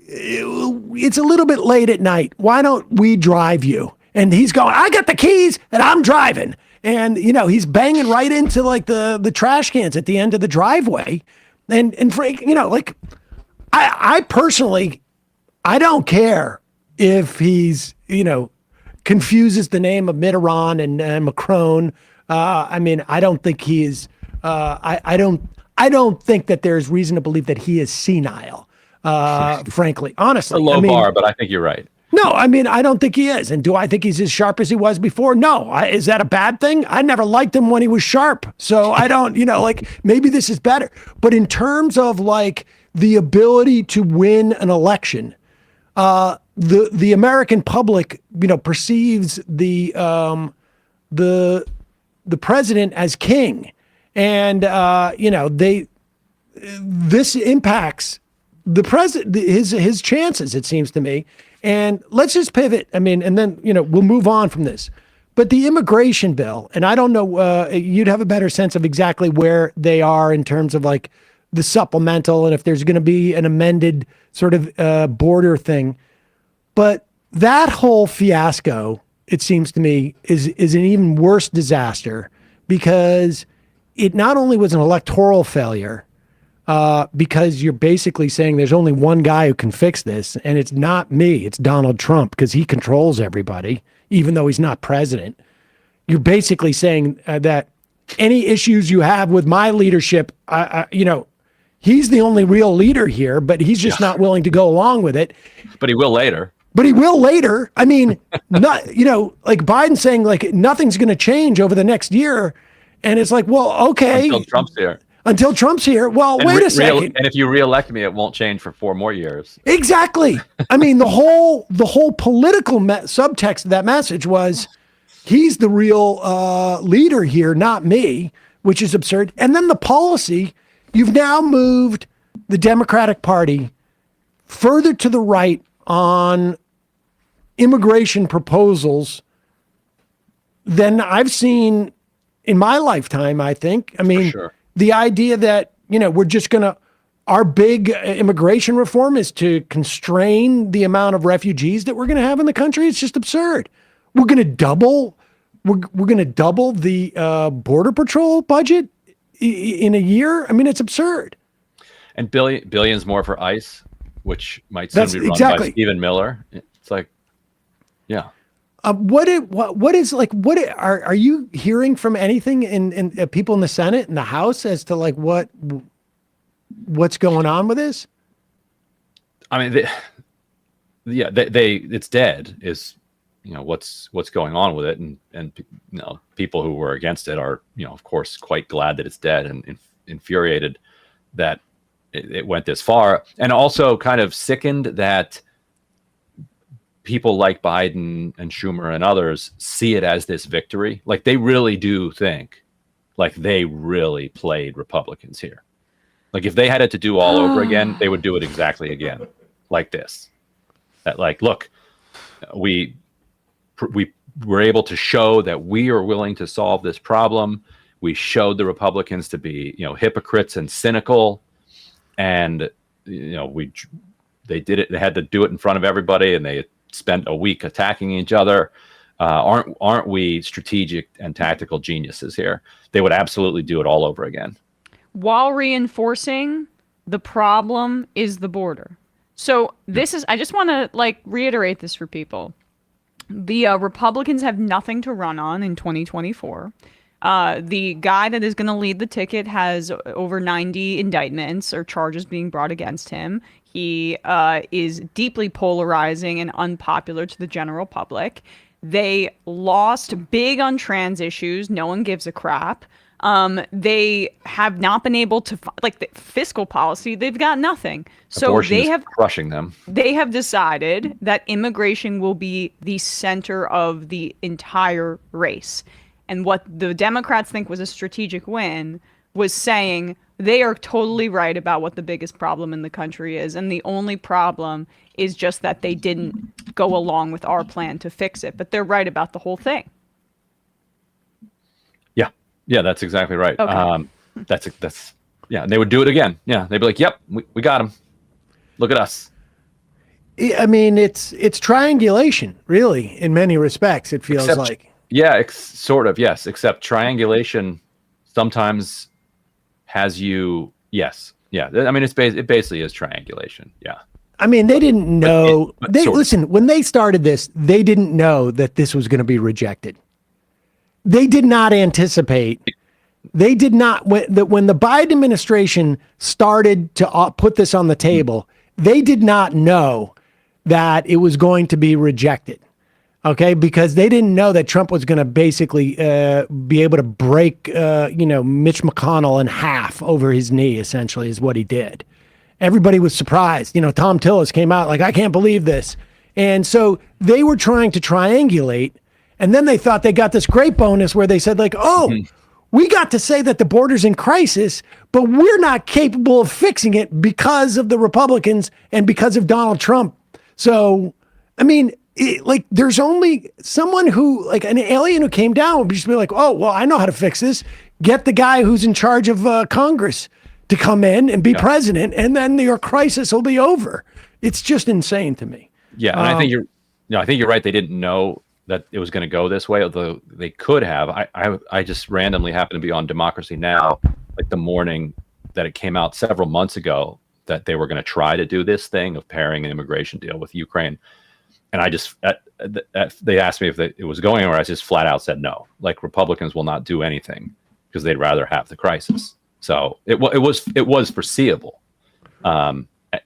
it's a little bit late at night. Why don't we drive you? And he's going, I got the keys and I'm driving. And, he's banging right into, like, the trash cans at the end of the driveway. And Frank, I personally, I don't care if he's, confuses the name of Mitterrand and Macron. I mean, I don't think he is, I don't think that there's reason to believe that he is senile, frankly, honestly. A low bar, but I think you're right. No, I mean, I don't think he is. And do I think he's as sharp as he was before? No. Is that a bad thing? I never liked him when he was sharp. So I don't, maybe this is better. But in terms of, like, the ability to win an election, the American public, perceives the president as king. And, this impacts the president, his chances, it seems to me. And let's just pivot. I mean, and then, we'll move on from this. But the immigration bill, and I don't know, you'd have a better sense of exactly where they are in terms of, like, the supplemental and if there's going to be an amended sort of border thing. But that whole fiasco, it seems to me, is an even worse disaster, because it not only was an electoral failure, because you're basically saying there's only one guy who can fix this, and it's not me, it's Donald Trump, because he controls everybody, even though he's not president. You're basically saying that any issues you have with my leadership, he's the only real leader here, but he's just not willing to go along with it. But he will later. I mean, not, like Biden saying, like, nothing's going to change over the next year. And it's like, well, okay. Until Trump's here. Well, wait a second. And if you reelect me, it won't change for 4 more years. Exactly. I mean, the whole political subtext of that message was, he's the real leader here, not me, which is absurd. And then the policy, you've now moved the Democratic Party further to the right on immigration proposals than I've seen in my lifetime, I think. I mean, the idea that, we're just going to, our big immigration reform is to constrain the amount of refugees that we're going to have in the country. It's just absurd. We're going to double the Border Patrol budget in a year. I mean, it's absurd. And billions more for ICE, which might soon be run by Stephen Miller. It's like, yeah. What are you hearing from anything in people in the Senate and the House as to, like, what's going on with this? I mean, it's dead is, what's going on with it. And people who were against it are, of course, quite glad that it's dead and infuriated that it went this far. And also kind of sickened that people like Biden and Schumer and others see it as this victory. Like, they really do think, like, they really played Republicans here. Like, if they had it to do all over again, they would do it exactly again, like this. That, like, look, we were able to show that we are willing to solve this problem. We showed the Republicans to be, hypocrites and cynical, and they did it. They had to do it in front of everybody, and they spent a week attacking each other. Aren't we strategic and tactical geniuses here? They would absolutely do it all over again, while reinforcing the problem is the border. So this is, I just want to, like, reiterate this for people. The Republicans have nothing to run on in 2024. The guy that is going to lead the ticket has over 90 indictments or charges being brought against him. He is deeply polarizing and unpopular to the general public. They lost big on trans issues. No one gives a crap. They have not been able to like the fiscal policy. They've got nothing. So Abortion they is have crushing them. They have decided that immigration will be the center of the entire race. And what the Democrats think was a strategic win was saying they are totally right about what the biggest problem in the country is. And the only problem is just that they didn't go along with our plan to fix it. But they're right about the whole thing. Yeah, that's exactly right. Okay. That's yeah. And they would do it again. Yeah, they'd be like, "Yep, we got him. Look at us." I mean, it's triangulation, really, in many respects. It feels Except- like. Yeah, sort of. Yes, except triangulation sometimes has you. Yes, yeah. I mean, it basically is triangulation. Yeah. I mean, they didn't know. sort of. Listen, when they started this, they didn't know that this was going to be rejected. They did not anticipate. They did not when the Biden administration started to put this on the table. They did not know that it was going to be rejected. Okay, because they didn't know that Trump was going to basically be able to break, Mitch McConnell in half over his knee. Essentially, is what he did. Everybody was surprised. Tom Tillis came out like, "I can't believe this," and so they were trying to triangulate. And then they thought they got this great bonus where they said, like, "Oh, we got to say that the border's in crisis, but we're not capable of fixing it because of the Republicans and because of Donald Trump." So, I mean, there's only someone who, like an alien who came down would just be like, "Oh, well, I know how to fix this. Get the guy who's in charge of Congress to come in and be president, and then your crisis will be over." It's just insane to me. Yeah, and I think you're right. They didn't know that it was going to go this way, although they could have. I just randomly happened to be on Democracy Now! Like the morning that it came out several months ago that they were going to try to do this thing of pairing an immigration deal with Ukraine. And I just, they asked me if it was going anywhere. I just flat out said no. Like, Republicans will not do anything because they'd rather have the crisis. So it was foreseeable.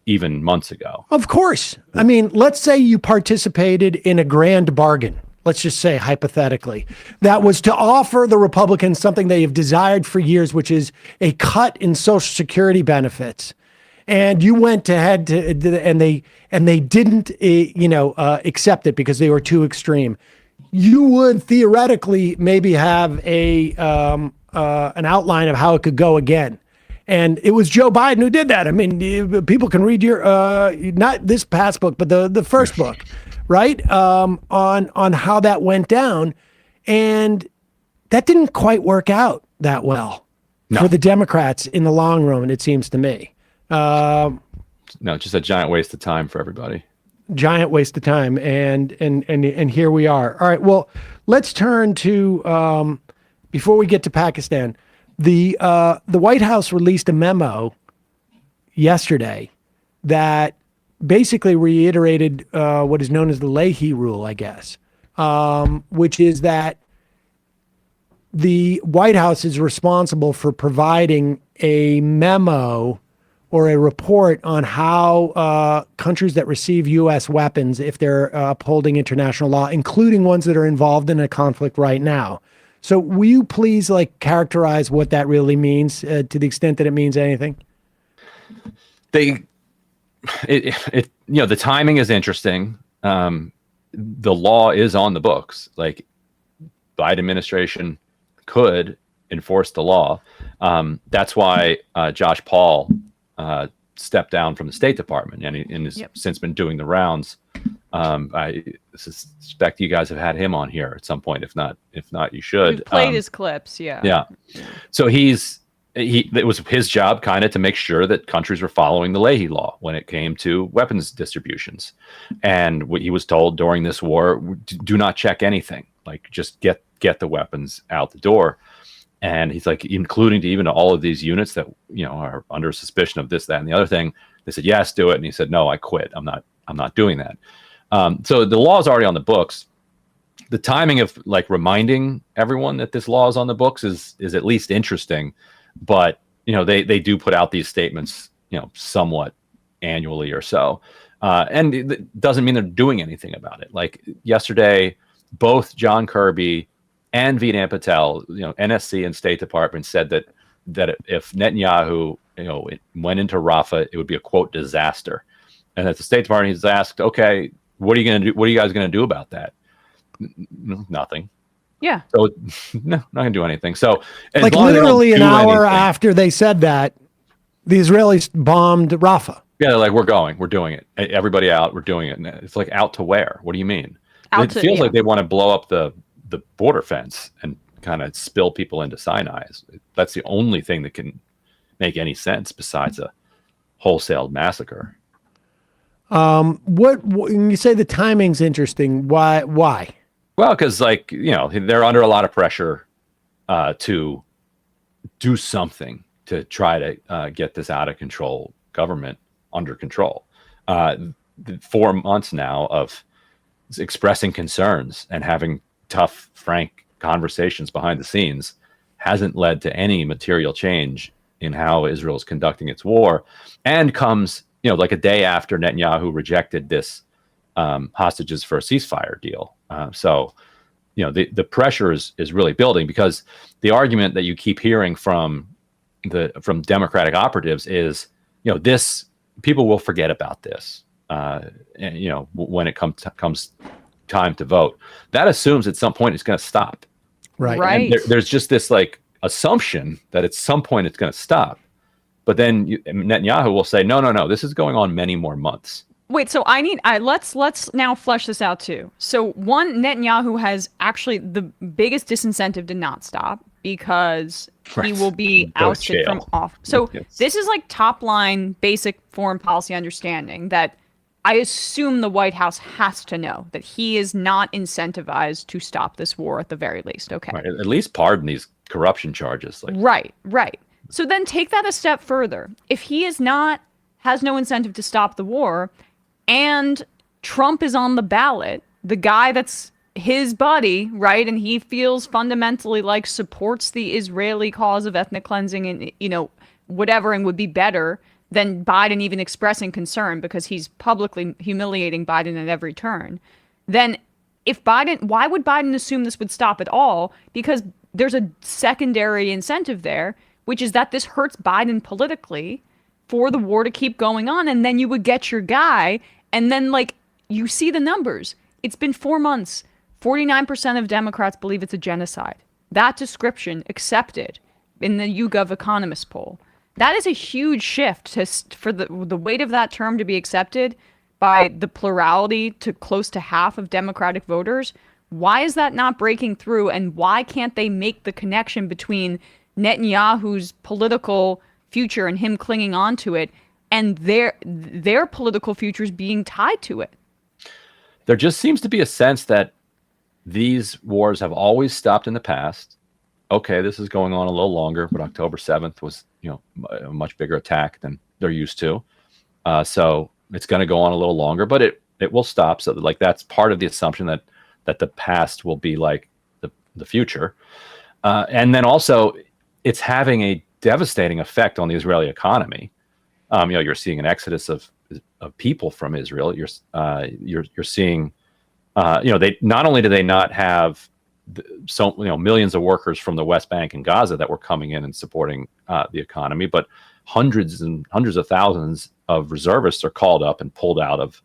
Even months ago. Of course. I mean, let's say you participated in a grand bargain. Let's just say hypothetically, that was to offer the Republicans something they have desired for years, which is a cut in Social Security benefits. And you went ahead and they didn't, accept it because they were too extreme. You would theoretically maybe have an outline of how it could go again. And it was Joe Biden who did that. I mean, people can read your not this past book, but the first book, right? On how that went down, and that didn't quite work out that well for the Democrats in the long run. It seems to me. No, just a giant waste of time for everybody. Giant waste of time, and here we are. All right. Well, let's turn to before we get to Pakistan. The White House released a memo yesterday that basically reiterated what is known as the Leahy rule, I guess, which is that the White House is responsible for providing a memo or a report on how countries that receive U.S. weapons, if they're upholding international law, including ones that are involved in a conflict right now. So will you please characterize what that really means to the extent that it means anything? The timing is interesting. The law is on the books. Like, Biden administration could enforce the law. That's why Josh Paul stepped down from the State Department and has since been doing the rounds. I suspect you guys have had him on here at some point. If not, you should. We've played his clips. Yeah. Yeah. So it was his job kind of to make sure that countries were following the Leahy law when it came to weapons distributions. And what he was told during this war, do not check anything. Like, just get the weapons out the door. And he's like, including to even all of these units that, are under suspicion of this, that, and the other thing. They said, yes, do it. And he said, no, I quit. I'm not doing that. So the law is already on the books. the timing of like reminding everyone that this law is on the books is at least interesting, but they do put out these statements, somewhat annually or so, and it doesn't mean they're doing anything about it. Like yesterday, both John Kirby and Vedant Patel, NSC and State Department said that if Netanyahu, it went into Rafah, it would be a quote disaster, and that the State Department has asked, okay, what are you going to do? What are you guys going to do about that? Nothing. Yeah. So no, not gonna do anything. So like literally an hour after they said that, the Israelis bombed Rafah. Yeah, they're like, we're doing it. Everybody out, we're doing it. And it's like, out to where? What do you mean? It feels like they want to blow up the border fence and kind of spill people into Sinai. That's the only thing that can make any sense besides a wholesale massacre. What when you say the timing's interesting, why? Well, because they're under a lot of pressure to do something to try to get this out of control government under control. 4 months now of expressing concerns and having tough, frank conversations behind the scenes hasn't led to any material change in how Israel is conducting its war, and comes like a day after Netanyahu rejected this hostages for a ceasefire deal. So the pressure is really building, because the argument that you keep hearing from Democratic operatives is, this people will forget about this, and when it comes time to vote. That assumes at some point it's going to stop. Right. There's just this like assumption that at some point it's going to stop, but then Netanyahu will say, no, this is going on many more months. Wait, so let's now flesh this out too. So one, Netanyahu has actually the biggest disincentive to not stop, because he will be ousted from office. So this is like top line basic foreign policy understanding that I assume the White House has to know, that he is not incentivized to stop this war at the very least. Okay. Right, at least pardon these corruption charges. Right. So then take that a step further. If he has no incentive to stop the war, and Trump is on the ballot, the guy that's his buddy, right? And he feels fundamentally like supports the Israeli cause of ethnic cleansing and, whatever, and would be better than Biden even expressing concern, because he's publicly humiliating Biden at every turn. Then why would Biden assume this would stop at all? Because there's a secondary incentive there, which is that this hurts Biden politically for the war to keep going on. And then you would get your guy. And then, you see the numbers. It's been 4 months. 49% of Democrats believe it's a genocide. That description accepted in the YouGov Economist poll. That is a huge shift for the weight of that term to be accepted by the plurality to close to half of Democratic voters. Why is that not breaking through? And why can't they make the connection between Netanyahu's political future and him clinging on to it, and their political futures being tied to it? There just seems to be a sense that these wars have always stopped in the past. Okay, this is going on a little longer, but October 7th was, a much bigger attack than they're used to. So it's going to go on a little longer, but it will stop. So that's part of the assumption that the past will be like the future. And then also it's having a devastating effect on the Israeli economy. You're seeing an exodus of people from Israel. You're seeing, they not only do they not have millions of workers from the West Bank and Gaza that were coming in and supporting the economy, but hundreds and hundreds of thousands of reservists are called up and pulled out of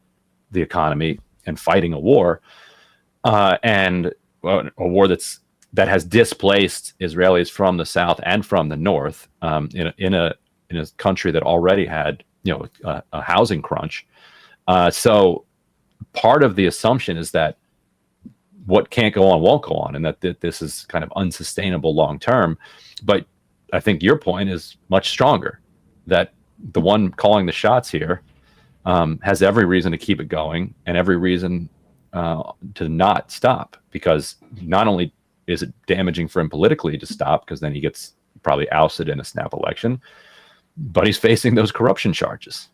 the economy and fighting a war, and a war that has displaced Israelis from the south and from the north, in a country that already had a housing crunch. So part of the assumption is that what can't go on won't go on, and that this is kind of unsustainable long term. But I think your point is much stronger, that the one calling the shots here has every reason to keep it going and every reason to not stop, because not only is it damaging for him politically to stop, because then he gets probably ousted in a snap election, but he's facing those corruption charges.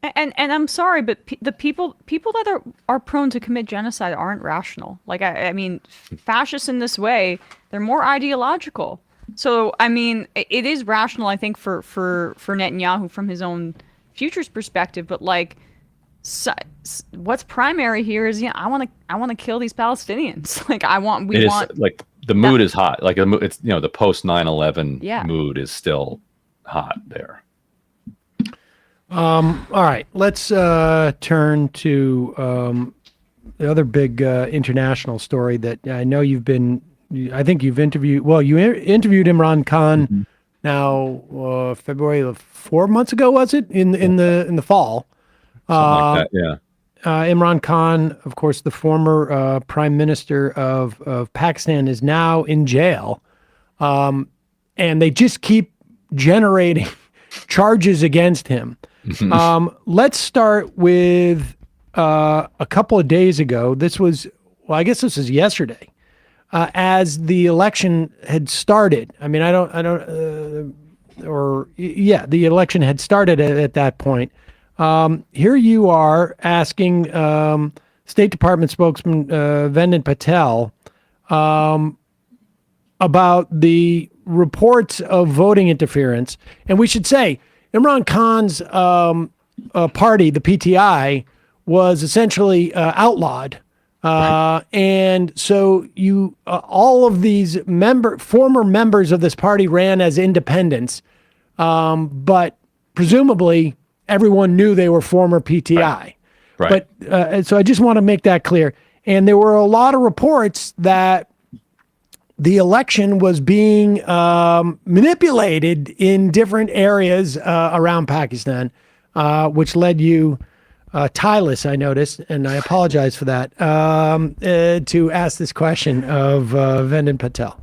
And I'm sorry, but the people that are prone to commit genocide aren't rational. Like I mean, fascists in this way, they're more ideological. So I mean, it is rational, I think, for Netanyahu from his own future's perspective. But like, what's primary here is I want to kill these Palestinians. Like we want like the mood is hot. Like it's the post 9/11 Yeah. mood is still hot there. All right, let's turn to the other big international story that I know I think you've interviewed. Well, you interviewed Imran Khan now February 4 months ago, was it in the fall? Something like that, yeah. Imran Khan, of course, the former prime minister of Pakistan, is now in jail, and they just keep generating charges against him. Let's start with a couple of days ago. I guess this was yesterday, as the election had started. I mean, the election had started at that point. Here you are asking State Department spokesman Vendit Patel about the reports of voting interference. And we should say, Imran Khan's party, the PTI, was essentially outlawed. And so all of these former members of this party ran as independents, but presumably everyone knew they were former PTI. Right. But so I just want to make that clear. And there were a lot of reports that the election was being manipulated in different areas around Pakistan, which led you, Tylis, I noticed, and I apologize for that, to ask this question of Vendit Patel.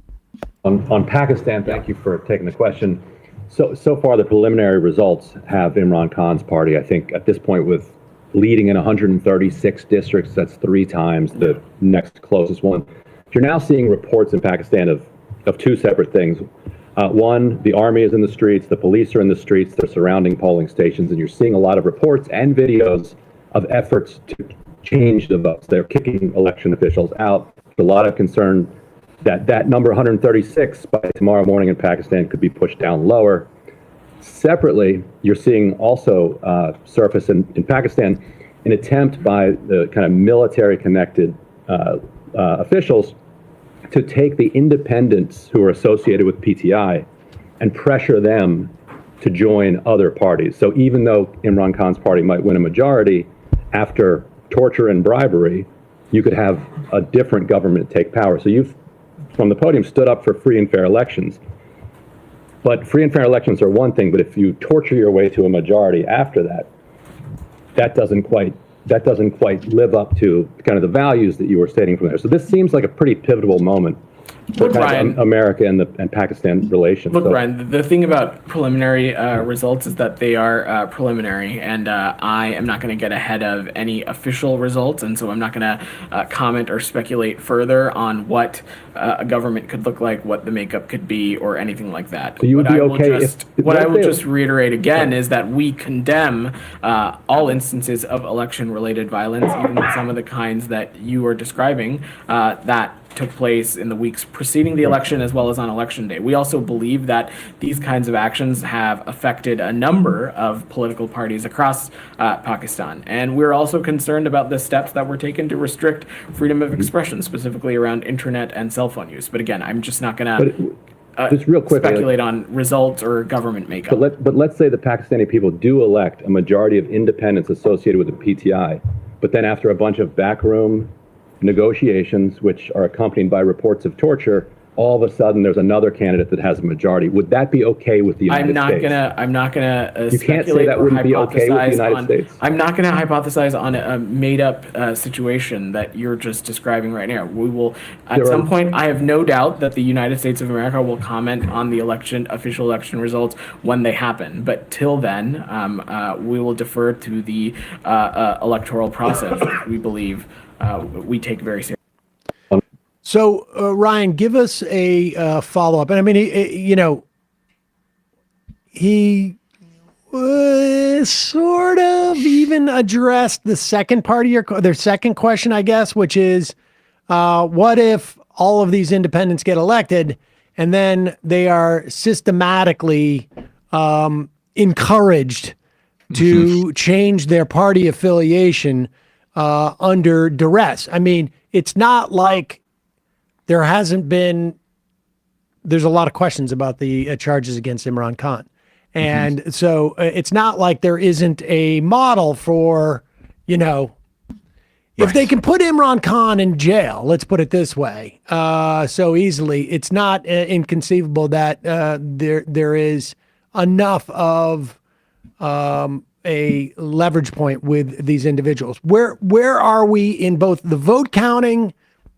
On Pakistan, thank you for taking the question. So far, the preliminary results have Imran Khan's party, I think, at this point, with leading in 136 districts. That's 3 times the next closest one. You're now seeing reports in Pakistan of 2 separate things. One, the army is in the streets, the police are in the streets, they're surrounding polling stations, and you're seeing a lot of reports and videos of efforts to change the votes. They're kicking election officials out. There's a lot of concern that number 136 by tomorrow morning in Pakistan could be pushed down lower. Separately, you're seeing also surface in Pakistan an attempt by the kind of military-connected officials to take the independents who are associated with PTI and pressure them to join other parties. So even though Imran Khan's party might win a majority, after torture and bribery, you could have a different government take power. So you've, from the podium, stood up for free and fair elections. But free and fair elections are one thing, but if you torture your way to a majority after that, that doesn't quite live up to kind of the values that you were stating from there. So this seems like a pretty pivotal moment for kind of America and Pakistan relations. Look, Brian, the thing about preliminary results is that they are preliminary, and I am not going to get ahead of any official results, and so I'm not going to comment or speculate further on what a government could look like, what the makeup could be, or anything like that. So you would be okay what I will just reiterate again is that we condemn all instances of election-related violence, even some of the kinds that you are describing, that took place in the weeks preceding the election as well as on election day. We also believe that these kinds of actions have affected a number of political parties across Pakistan. And we're also concerned about the steps that were taken to restrict freedom of expression, specifically around internet and cell phone use. But again, I'm just not going to just real quick, speculate on results or government makeup. But let's say the Pakistani people do elect a majority of independents associated with the PTI, but then after a bunch of backroom negotiations, which are accompanied by reports of torture, all of a sudden there's another candidate that has a majority. Would that be okay with the United States? I'm not gonna You can't say that wouldn't be okay with the United States. I'm not gonna hypothesize on a made-up situation that you're just describing right now. We will, at some point, I have no doubt that the United States of America will comment on the official election results when they happen. But till then, we will defer to the electoral process, which we believe we take very seriously. So, Ryan, give us a follow-up. And I mean, he sort of even addressed the second part of their second question, I guess, which is, what if all of these independents get elected and then they are systematically encouraged to change their party affiliation under duress? I mean, it's not like there's a lot of questions about the charges against Imran Khan. And so it's not like there isn't a model for, if they can put Imran Khan in jail, let's put it this way, so easily, it's not inconceivable that there is enough of a leverage point with these individuals. Where are we in both the vote counting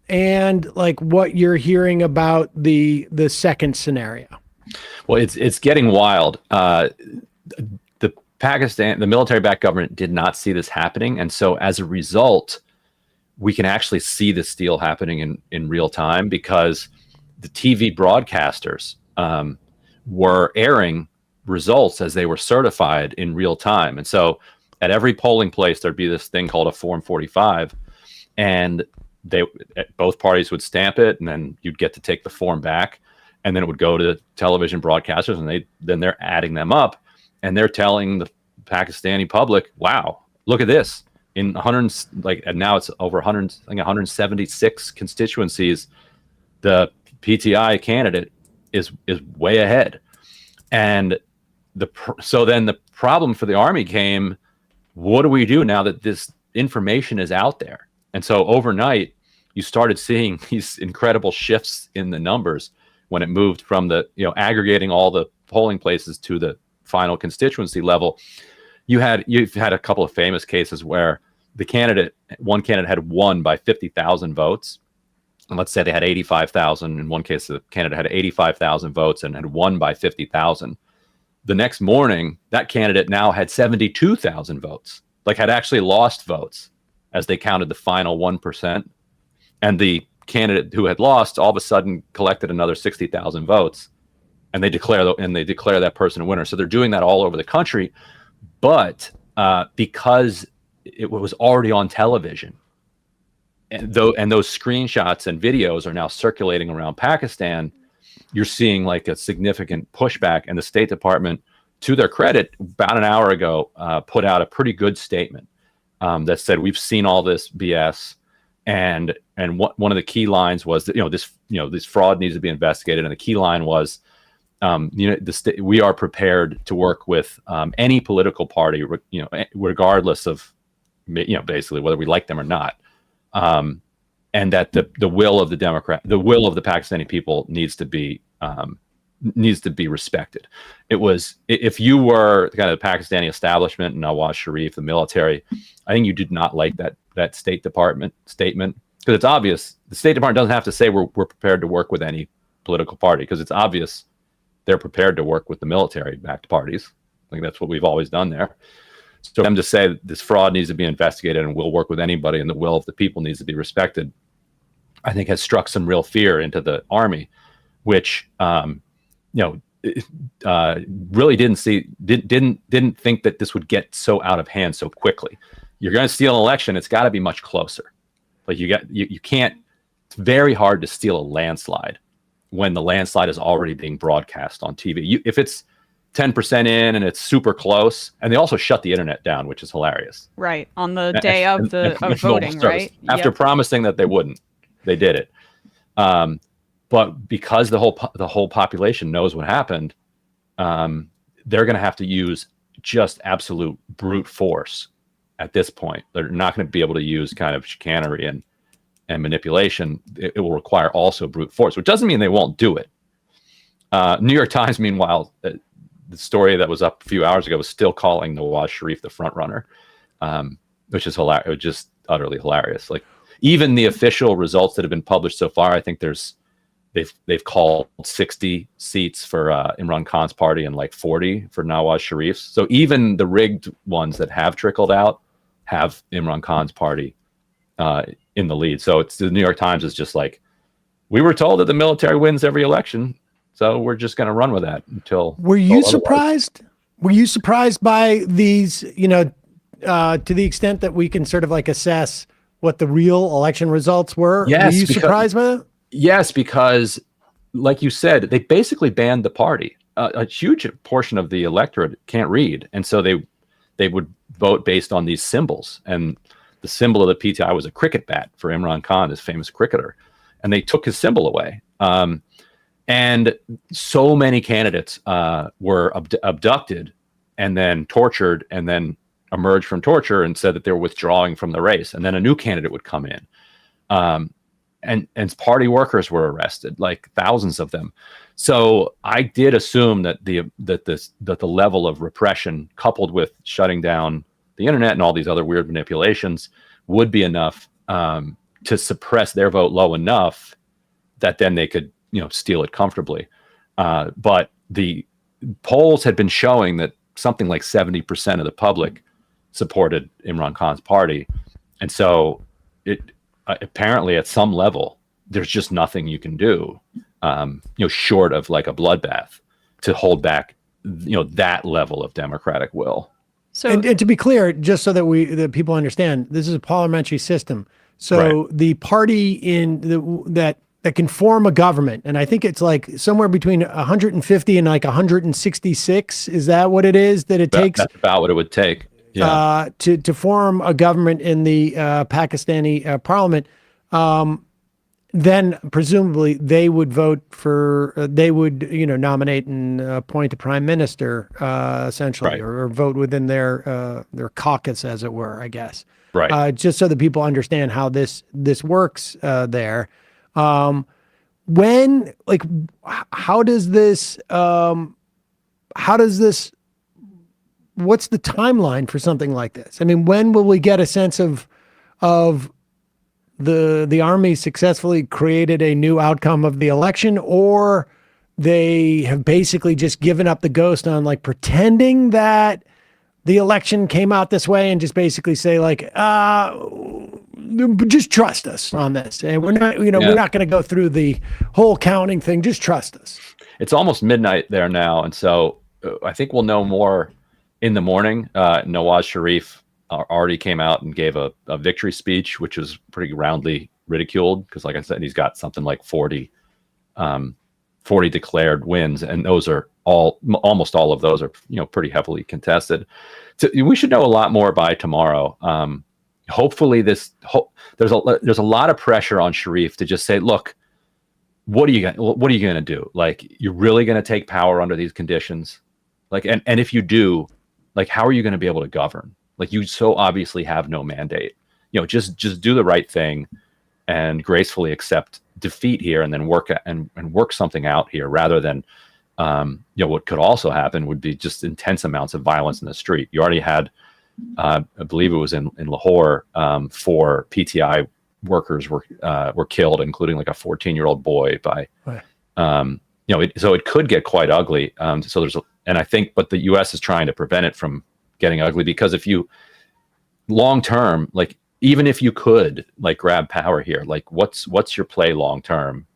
and like what you're hearing about the second scenario? Well, it's getting wild. The military-backed government did not see this happening, and so as a result, we can actually see this deal happening in real time because the TV broadcasters were airing results as they were certified in real time, and so at every polling place there'd be this thing called a Form 45, and both parties would stamp it, and then you'd get to take the form back. And then it would go to television broadcasters, and they're adding them up, and they're telling the Pakistani public, "Wow, look at this! In 100, and now it's over 100, 176 constituencies, the PTI candidate is way ahead." And so then the problem for the army came: what do we do now that this information is out there? And so overnight, you started seeing these incredible shifts in the numbers. When it moved from aggregating all the polling places to the final constituency level, you've had a couple of famous cases where one candidate had won by 50,000 votes. And let's say they had 85,000. In one case, the candidate had 85,000 votes and had won by 50,000. The next morning, that candidate now had 72,000 votes, had actually lost votes as they counted the final 1%. And the candidate who had lost all of a sudden collected another 60,000 votes, and they declare that person a winner. So they're doing that all over the country, but because it was already on television, and those screenshots and videos are now circulating around Pakistan, you're seeing a significant pushback. And the State Department, to their credit, about an hour ago, put out a pretty good statement that said, "We've seen all this BS." And one of the key lines was that this fraud needs to be investigated, and the key line was, we are prepared to work with any political party, regardless of basically whether we like them or not, and that the will of the Pakistani people needs to be respected. It was, if you were the kind of the Pakistani establishment, Nawaz Sharif, the military, I think you did not like that State Department statement, because it's obvious the State Department doesn't have to say we're prepared to work with any political party, because it's obvious they're prepared to work with the military-backed parties. I think that's what we've always done there. So for them to say this fraud needs to be investigated and we'll work with anybody and the will of the people needs to be respected, I think has struck some real fear into the army, which really didn't think that this would get so out of hand so quickly. You're going to steal an election, it's got to be much closer. You can't. It's very hard to steal a landslide when the landslide is already being broadcast on TV. If it's 10% in and it's super close, and they also shut the internet down, which is hilarious. Right, on the day of voting, right? After promising that they wouldn't, they did it. But because the whole population knows what happened, they're going to have to use just absolute brute force at this point. They're not going to be able to use kind of chicanery and manipulation. It will require also brute force, which doesn't mean they won't do it. New York Times, meanwhile, the story that was up a few hours ago was still calling Nawaz Sharif the front runner, which is hilarious. It was just utterly hilarious. Even the official results that have been published so far, I think they've called 60 seats for Imran Khan's party and 40 for Nawaz Sharif's. So even the rigged ones that have trickled out have Imran Khan's party in the lead. So the New York Times is just we were told that the military wins every election, so we're just going to run with that until. Were you surprised Were you surprised by these, to the extent that we can sort of like assess what the real election results were? Yes, Were you surprised by that? Yes, because like you said, they basically banned the party. A huge portion of the electorate can't read, and so they would vote based on these symbols. And the symbol of the PTI was a cricket bat for Imran Khan, this famous cricketer, and they took his symbol away. And so many candidates were abducted and then tortured, and then emerged from torture and said that they were withdrawing from the race. And then a new candidate would come in. And party workers were arrested, like thousands of them. So I did assume that the level of repression, coupled with shutting down the internet and all these other weird manipulations, would be enough to suppress their vote low enough that then they could, steal it comfortably. But the polls had been showing that something like 70% of the public supported Imran Khan's party, and so it. Apparently, at some level, there's just nothing you can do, short of like a bloodbath, to hold back, that level of democratic will. So, and to be clear, just so that people understand, this is a parliamentary system. So the party that can form a government, and I think it's like somewhere between 150 and like 166. Is that what it is that it takes? That's about what it would take. Yeah. To form a government in the Pakistani parliament, then presumably they would vote for, nominate and appoint a prime minister, essentially, or vote within their caucus, as it were, I guess. Right. Just so that people understand how this works there. How does this? What's the timeline for something like this? I mean, when will we get a sense of the army successfully created a new outcome of the election, or they have basically just given up the ghost on like pretending that the election came out this way and just basically say like, just trust us on this. And we're not, we're not going to go through the whole counting thing. Just trust us. It's almost midnight there now. And so I think we'll know more in the morning. Nawaz Sharif already came out and gave a victory speech, which was pretty roundly ridiculed because, like I said, he's got something like 40 declared wins, and those are almost all of those are pretty heavily contested. So we should know a lot more by tomorrow. Hopefully, there's a lot of pressure on Sharif to just say, look, what are you going to do? Like, you're really going to take power under these conditions? Like, and if you do, like, how are you going to be able to govern? Like, you so obviously have no mandate. Just do the right thing and gracefully accept defeat here, and then work something out here, rather than what could also happen would be just intense amounts of violence in the street. You already had, I believe it was in Lahore, 4 PTI workers were killed, including like a 14-year-old boy by, so it could get quite ugly. And I think, but the U.S. is trying to prevent it from getting ugly, because if you long term, like, even if you could like grab power here, like what's your play long term?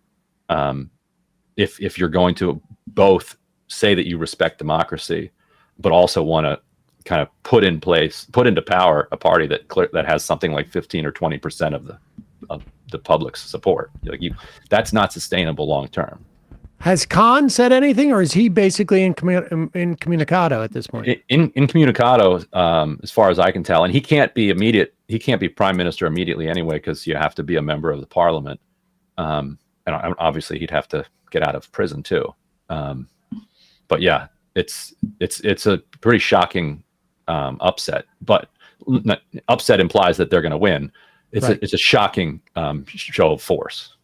If you're going to both say that you respect democracy, but also want to kind of put into power a party that has something like 15 or 20% of the public's support, like that's not sustainable long term. Has Khan said anything, or is he basically incommunicado at this point? Incommunicado, as far as I can tell, and he can't be prime minister immediately anyway, because you have to be a member of the parliament, and obviously he'd have to get out of prison too. But yeah, it's a pretty shocking upset. But upset implies that they're going to win. It's a shocking show of force.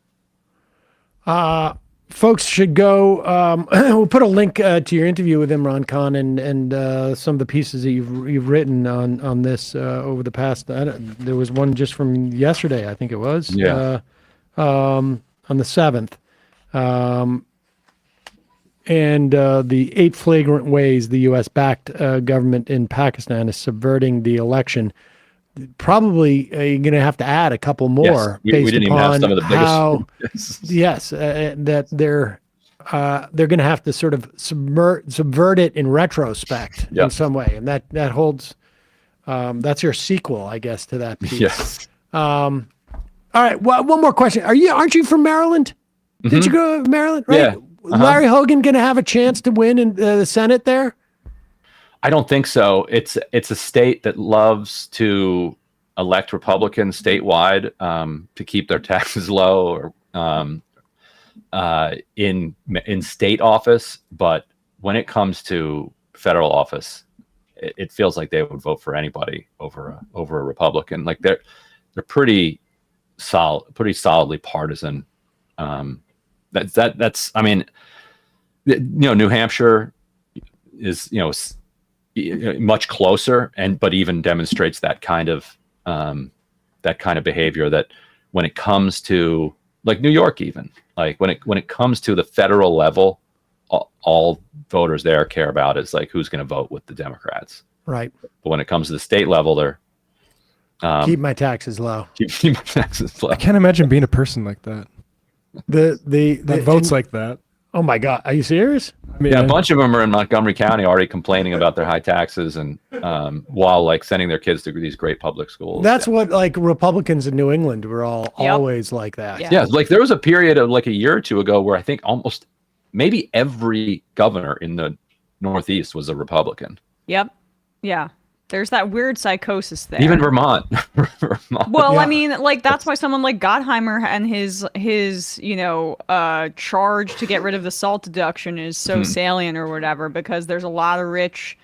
Folks should go. We'll put a link to your interview with Imran Khan and some of the pieces that you've written on this over the past. There was one just from yesterday, I think it was. Yeah. On the 7th, and the 8 flagrant ways the U.S.-backed government in Pakistan is subverting the election. Probably you're going to have to add a couple more. Yes, we didn't even have some of the biggest. Yes, that they're they're going to have to sort of subvert it in retrospect in some way, and that holds. That's your sequel, I guess, to that piece. Yes. All right. Well, one more question. Aren't you from Maryland? Did you go to Maryland? Right? Yeah. Larry Hogan going to have a chance to win in the Senate there? I don't think so. It's a state that loves to elect Republicans statewide to keep their taxes low or in state office. But when it comes to federal office, it feels like they would vote for anybody over a Republican. Like they're pretty solidly partisan. That's I mean, New Hampshire is much closer, but even demonstrates that kind of behavior, that when it comes to, like, New York, even like when it comes to the federal level, all voters there care about is like who's going to vote with the Democrats. Right. But when it comes to the state level, they're keep my taxes low. Keep my taxes low. I can't imagine being a person like that. That votes like that. Oh my God, are you serious? I mean, Yeah, a bunch of them are in Montgomery County already complaining about their high taxes, and while like sending their kids to these great public schools. That's what, like, Republicans in New England were always like that. Yeah, like there was a period of like a year or two ago where I think almost maybe every governor in the Northeast was a Republican. Yep. Yeah. There's that weird psychosis there. Even Vermont. Well, I mean, like, that's why someone like Gottheimer and his charge to get rid of the SALT deduction is so salient or whatever, because there's a lot of rich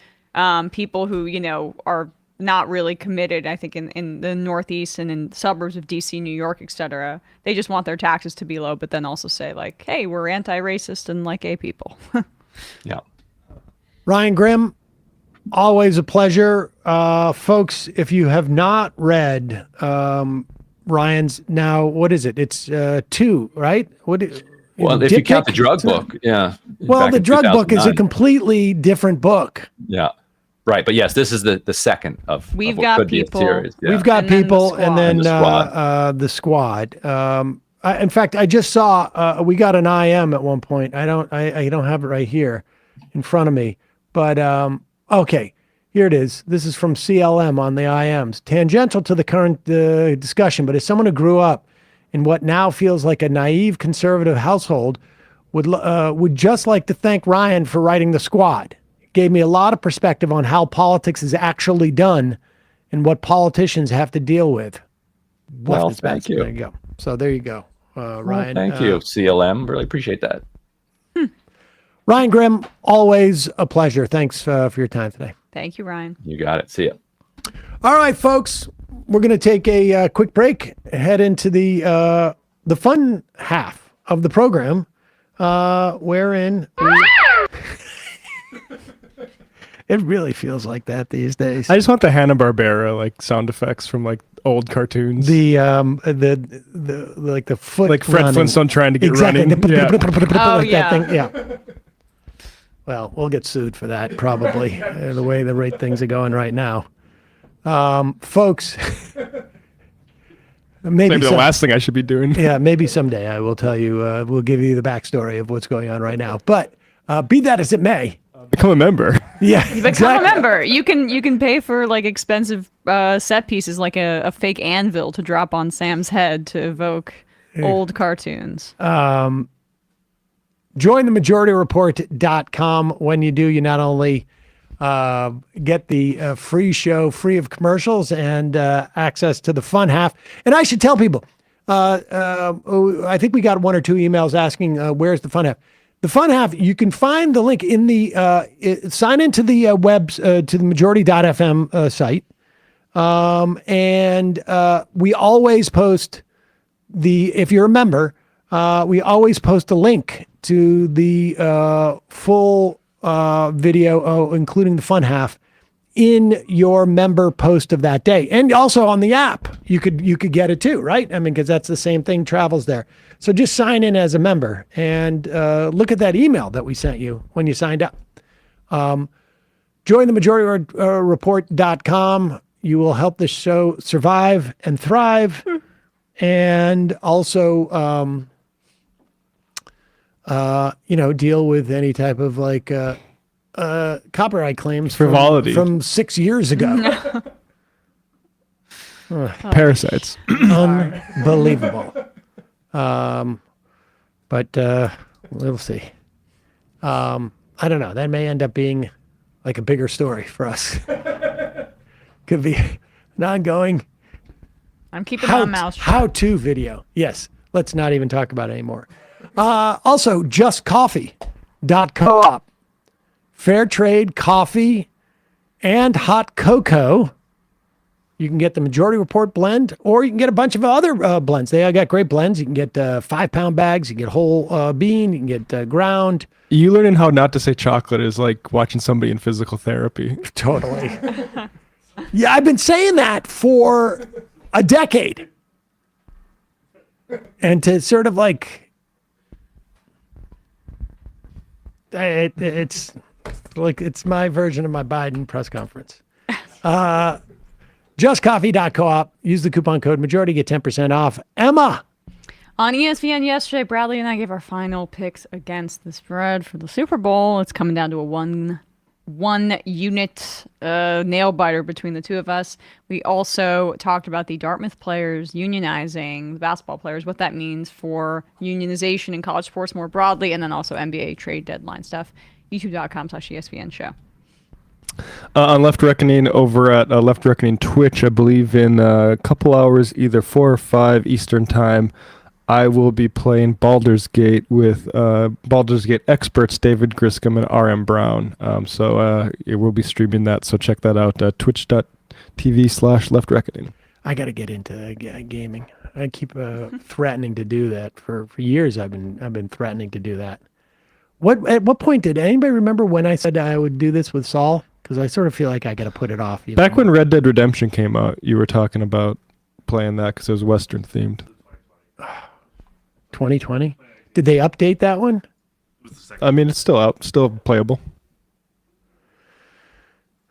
people who, are not really committed, I think, in the Northeast and in suburbs of DC, New York, etc. They just want their taxes to be low, but then also say, like, hey, we're anti-racist and like gay people. Yeah. Ryan Grimm, always a pleasure. Folks, if you have not read Ryan's, now, what is it? It's 2, right? Well, if you count the drug book, yeah. Well, the drug book is a completely different book. Yeah. Right. But yes, this is the second of We've what got could be a people. series. Yeah. We've got people, and then the squad. In fact, I just saw we got an IM at one point. I don't have it right here in front of me, but okay, here it is. This is from CLM on the IMs, tangential to the current discussion. But as someone who grew up in what now feels like a naive conservative household, would just like to thank Ryan for writing The Squad. It gave me a lot of perspective on how politics is actually done and what politicians have to deal with. Well, thank you. There you go. So there you go, Ryan. Well, thank you, CLM. Really appreciate that. Ryan Grimm, always a pleasure. Thanks for your time today. Thank you, Ryan. You got it. See ya. All right, folks, we're going to take a quick break, head into the fun half of the program, wherein it really feels like that these days. I just want the Hanna-Barbera like sound effects from like old cartoons. The foot, like Fred running. Flintstone trying to get running. Oh, that thing. Yeah. Well, we'll get sued for that probably, the way the rate things are going right now. Folks, maybe the last thing I should be doing. Yeah, maybe someday I will tell you, we'll give you the backstory of what's going on right now. But be that as it may. Become a member. Yeah, Become a member. You can pay for like expensive set pieces, like a fake anvil to drop on Sam's head to evoke old cartoons. Join the majorityReport.com. When you do, you not only get the free show free of commercials and access to the fun half. And I should tell people, I think we got 1 or 2 emails asking where's the fun half. The fun half, you can find the link in the sign into the to the majority.fm site. And we always post if you're a member, we always post a link to the full video, including the fun half, in your member post of that day. And also on the app, you could get it too, right? I mean, because that's the same thing travels there. So just sign in as a member and look at that email that we sent you when you signed up. Join the majorityReport.com. You will help this show survive and thrive. And also deal with any type of like copyright claims Frivolity. from 6 years ago. Parasites. Unbelievable. But we'll see. I don't know. That may end up being like a bigger story for us. Could be an ongoing I'm keeping my mouth shut. how-to video. Yes. Let's not even talk about it anymore. Also, justcoffee.coop. Fair trade coffee and hot cocoa. You can get the Majority Report blend, or you can get a bunch of other blends. They got great blends. You can get 5-pound bags. You can get whole bean. You can get ground. You learning how not to say chocolate is like watching somebody in physical therapy. Totally. Yeah, I've been saying that for a decade. And to sort of like, it's like, it's my version of my Biden press conference. JustCoffee.coop. Use the coupon code majority, get 10% off. Emma. On ESPN yesterday, Bradley and I gave our final picks against the spread for the Super Bowl. It's coming down to a one unit nail biter between the two of us. We also talked about the Dartmouth players unionizing, the basketball players, what that means for unionization in college sports more broadly, and then also NBA trade deadline stuff. YouTube.com/ESPN show. On Left Reckoning over at Left Reckoning Twitch, I believe in a couple hours, either 4 or 5 Eastern time, I will be playing Baldur's Gate with Baldur's Gate experts David Griscom and RM Brown. So we'll be streaming that, so check that out, twitch.tv/Left Reckoning. I got to get into gaming. I keep threatening to do that for years. I've been threatening to do that. At what point did anybody remember when I said I would do this with Saul? Because I sort of feel like I got to put it off. Back when Red Dead Redemption came out, you were talking about playing that because it was Western themed. 2020? Did they update that one? I mean, it's still out, still playable.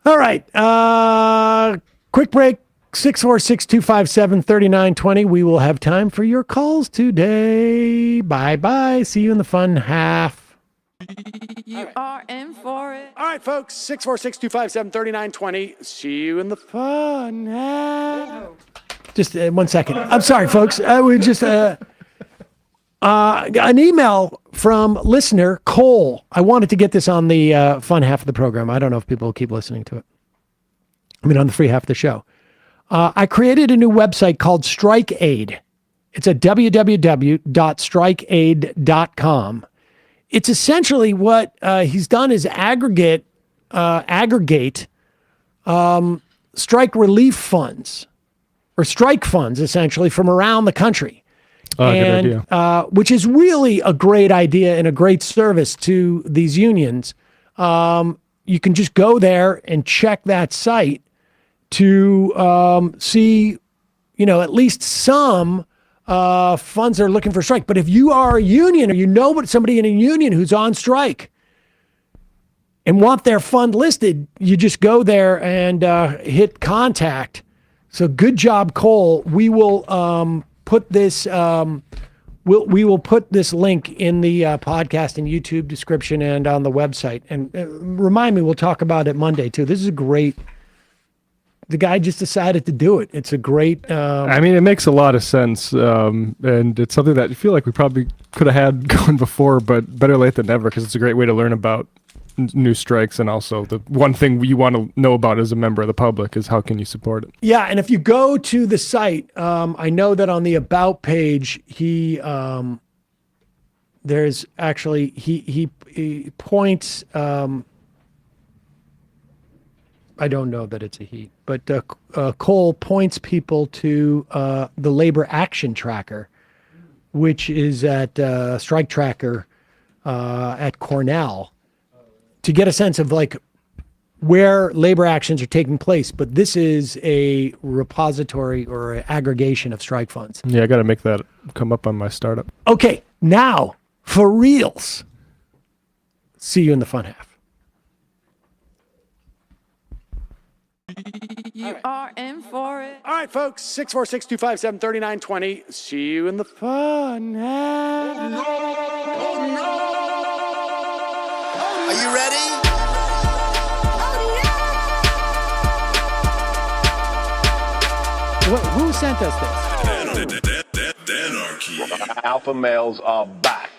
All right. Quick break. 646-257-3920. We will have time for your calls today. Bye-bye. See you in the fun half. You are in for it. All right, folks. 646-257-3920. See you in the fun half. Just 1 second. I'm sorry, folks. We just... an email from listener Cole. I wanted to get this on the fun half of the program. I don't know if people will keep listening to it. I mean, on the free half of the show. I created a new website called Strike Aid. It's at www.strikeaid.com. It's essentially what he's done is aggregate strike relief funds or strike funds, essentially, from around the country. Oh, good idea. Which is really a great idea and a great service to these unions. You can just go there and check that site to see, at least some funds are looking for strike. But if you are a union or somebody in a union who's on strike and want their fund listed, you just go there and hit contact. So good job, Cole. We will put this we will put this link in the podcast and YouTube description and on the website. And remind me, we'll talk about it Monday too. This is the guy just decided to do it. It's a great... I mean, it makes a lot of sense. And it's something that I feel like we probably could have had going before, but better late than never, because it's a great way to learn about new strikes. And also the one thing you want to know about as a member of the public is how can you support it? Yeah. And if you go to the site, I know that on the About page, there's actually, he points, I don't know that it's a he, but Cole points people to the Labor Action Tracker, which is at Strike Tracker at Cornell, to get a sense of like where labor actions are taking place. But this is a repository or an aggregation of strike funds. Yeah, I got to make that come up on my startup. Okay, now for reals. See you in the fun half. You are in for it. All right, folks. 646-257-3920. See you in the fun half. you ready? Who sent us this? Alpha males are back.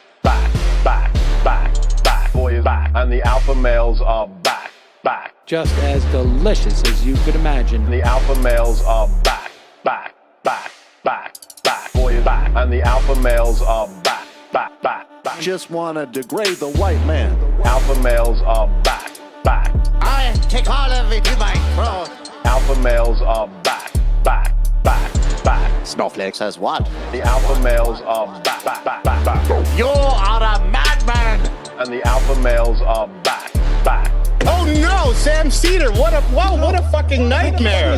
Boy is back. And the alpha males are back. Just as delicious as you could imagine. And the alpha males are back. Boy is back. And the alpha males are back. Just wanna degrade the white man. Alpha males are back. I take all of it to my throat. Alpha males are back. Snowflake says what? The alpha males are back. You are a madman! And the alpha males are back. Oh no, Sam Cedar, what a fucking nightmare!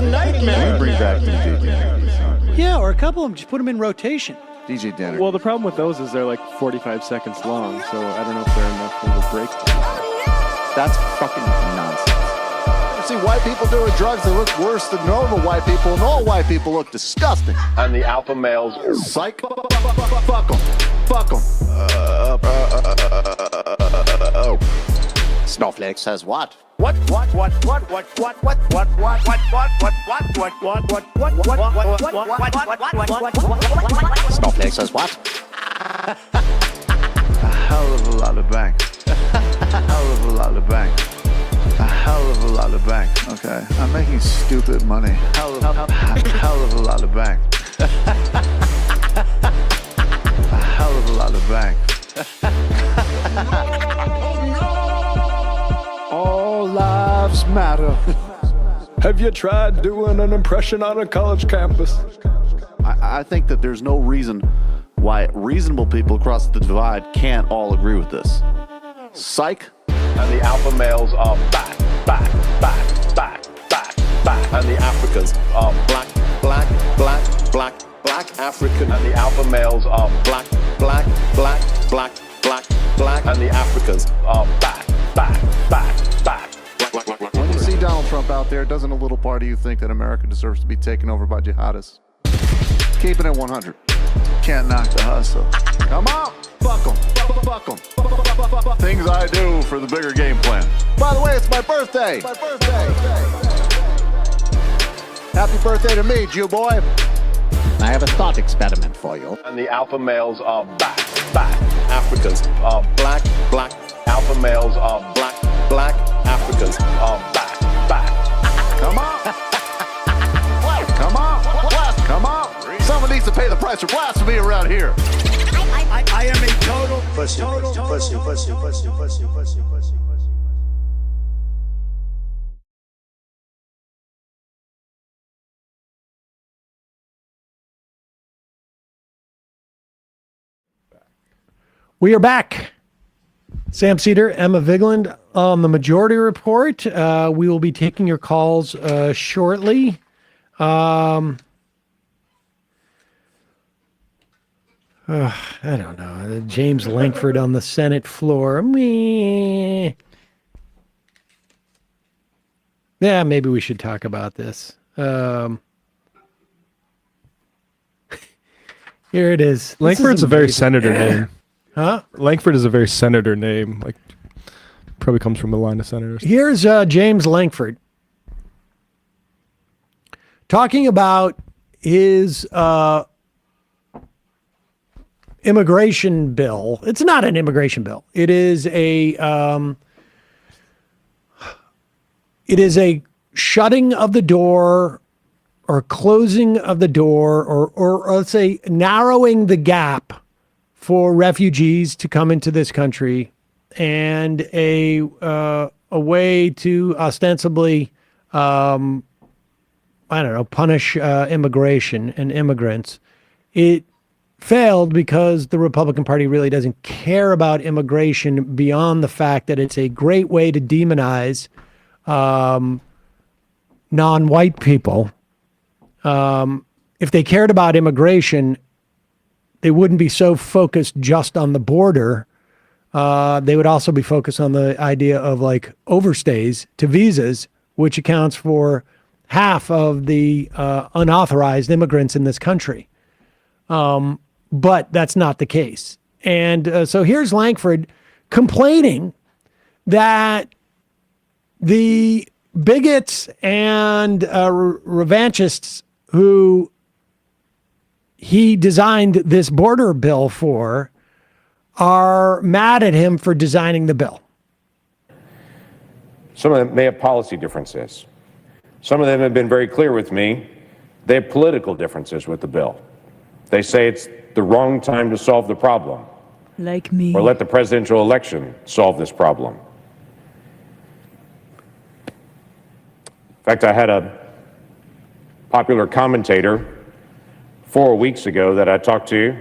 Bring back DJ Dinner. Yeah, or a couple of them, just put them in rotation. DJ Dinner. Well, the problem with those is they're like 45 seconds long, so I don't know if they're enough of a break. That's fucking nonsense. You see white people doing drugs that look worse than normal white people, and all white people look disgusting. And the alpha males Psych. Fuck them. Snowflake says what? Snowflake says what? A hell of a lot of bank. A hell of a lot of bank. A hell of a lot of bank. Okay, I'm making stupid money. Hell of a lot of bank. A hell of a lot of bank. All lives matter. Have you tried doing an impression on a college campus? I think that there's no reason why reasonable people across the divide can't all agree with this. Psych. and the alpha males are back. And the Africans are black African. And the alpha males are black. And the Africans are back. When you see Donald Trump out there, doesn't a little part of you think that America deserves to be taken over by jihadists? Keeping it 100. Can't knock the hustle. Come on, fuck 'em. Things I do for the bigger game plan. By the way, it's my birthday. Happy birthday to me, Jew boy. I have a thought experiment for you. And the alpha males are back. Africans are black. Alpha males are black. Africans are back. Come on. Come on. Someone needs to pay the price for blasphemy around here. I am a total pussy. We are back. Sam Cedar, Emma Vigeland on the Majority Report. We will be taking your calls shortly. I don't know. James Lankford on the Senate floor. Meh. Yeah, maybe we should talk about this. Here it is. Lankford's a very senator name. Huh? Lankford is a very senator name. Like, probably comes from a line of senators. Here's James Lankford talking about his immigration bill. It's not an immigration bill. It is a shutting of the door or closing of the door or let's say narrowing the gap for refugees to come into this country, and a way to ostensibly, punish immigration and immigrants. It failed because the Republican Party really doesn't care about immigration beyond the fact that it's a great way to demonize non-white people. If they cared about immigration, they wouldn't be so focused just on the border. They would also be focused on the idea of like overstays to visas, which accounts for half of the unauthorized immigrants in this country. But that's not the case. And so here's Lankford complaining that the bigots and revanchists who he designed this border bill for are mad at him for designing the bill. Some of them may have policy differences. Some of them have been very clear with me. They have political differences with the bill. They say it's the wrong time to solve the problem. Like me. Or let the presidential election solve this problem. In fact, I had a popular commentator 4 weeks ago that I talked to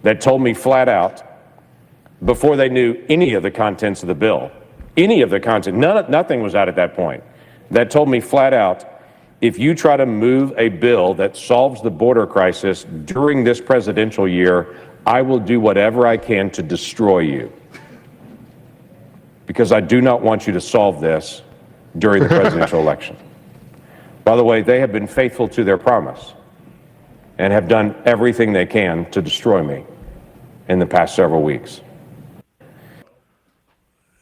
that told me flat out, before they knew any of the contents of the bill, nothing was out at that point, that told me flat out, if you try to move a bill that solves the border crisis during this presidential year, I will do whatever I can to destroy you. Because I do not want you to solve this during the presidential election. By the way, they have been faithful to their promise and have done everything they can to destroy me in the past several weeks.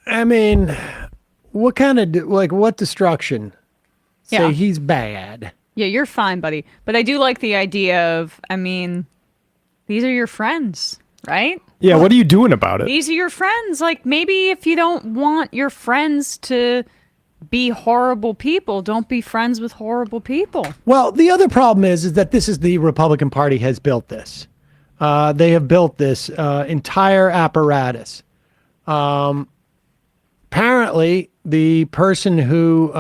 I mean, what kind of, what destruction? Say Yeah. he's bad. Yeah, you're fine, buddy. But I do like the idea of, I mean, these are your friends, right? Yeah, what are you doing about it? These are your friends. Like, maybe if you don't want your friends to be horrible people, don't be friends with horrible people. Well, the other problem is that this is the Republican Party has built this. They have built this entire apparatus. Apparently, the person who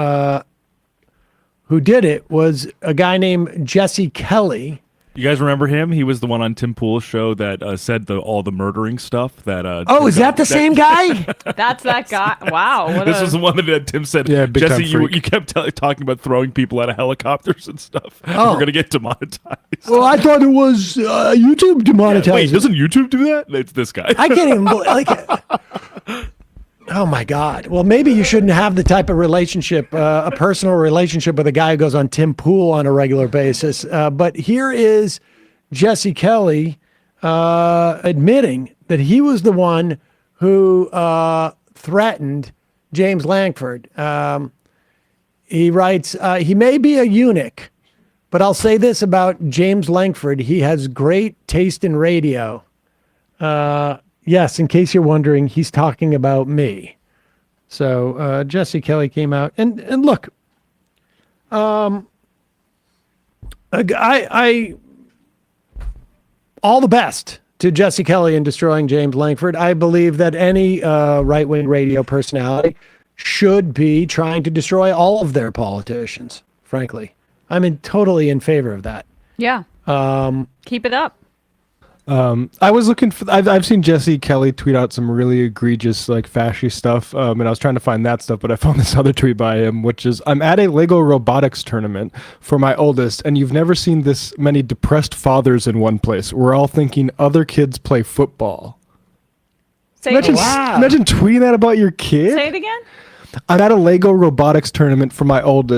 did it was a guy named Jesse Kelly. You guys remember him? He was the one on Tim Pool's show that said all the murdering stuff. That is that the same guy? That's that guy. Wow. This was the one that Tim said. Yeah, big Jesse, time freak. you kept talking about throwing people out of helicopters and stuff. Oh. We're going to get demonetized. Well, I thought it was YouTube demonetized. Wait, doesn't YouTube do that? It's this guy. I can't even oh my God. Well, maybe you shouldn't have the type of relationship, a personal relationship with a guy who goes on Tim Pool on a regular basis. But here is Jesse Kelly admitting that he was the one who threatened James Lankford. He writes, he may be a eunuch, but I'll say this about James Lankford. He has great taste in radio. Yes, in case you're wondering, he's talking about me. So Jesse Kelly came out and look, I all the best to Jesse Kelly in destroying James Lankford. I believe that any right-wing radio personality should be trying to destroy all of their politicians. Frankly, I'm totally in favor of that. Yeah. Keep it up. I was looking for. I've seen Jesse Kelly tweet out some really egregious fascist stuff, and I was trying to find that stuff, but I found this other tweet by him, which is, "I'm at a Lego robotics tournament for my oldest, and you've never seen this many depressed fathers in one place. We're all thinking other kids play football." Imagine tweeting that about your kid. Say it again. I'm at a Lego robotics tournament for my oldest.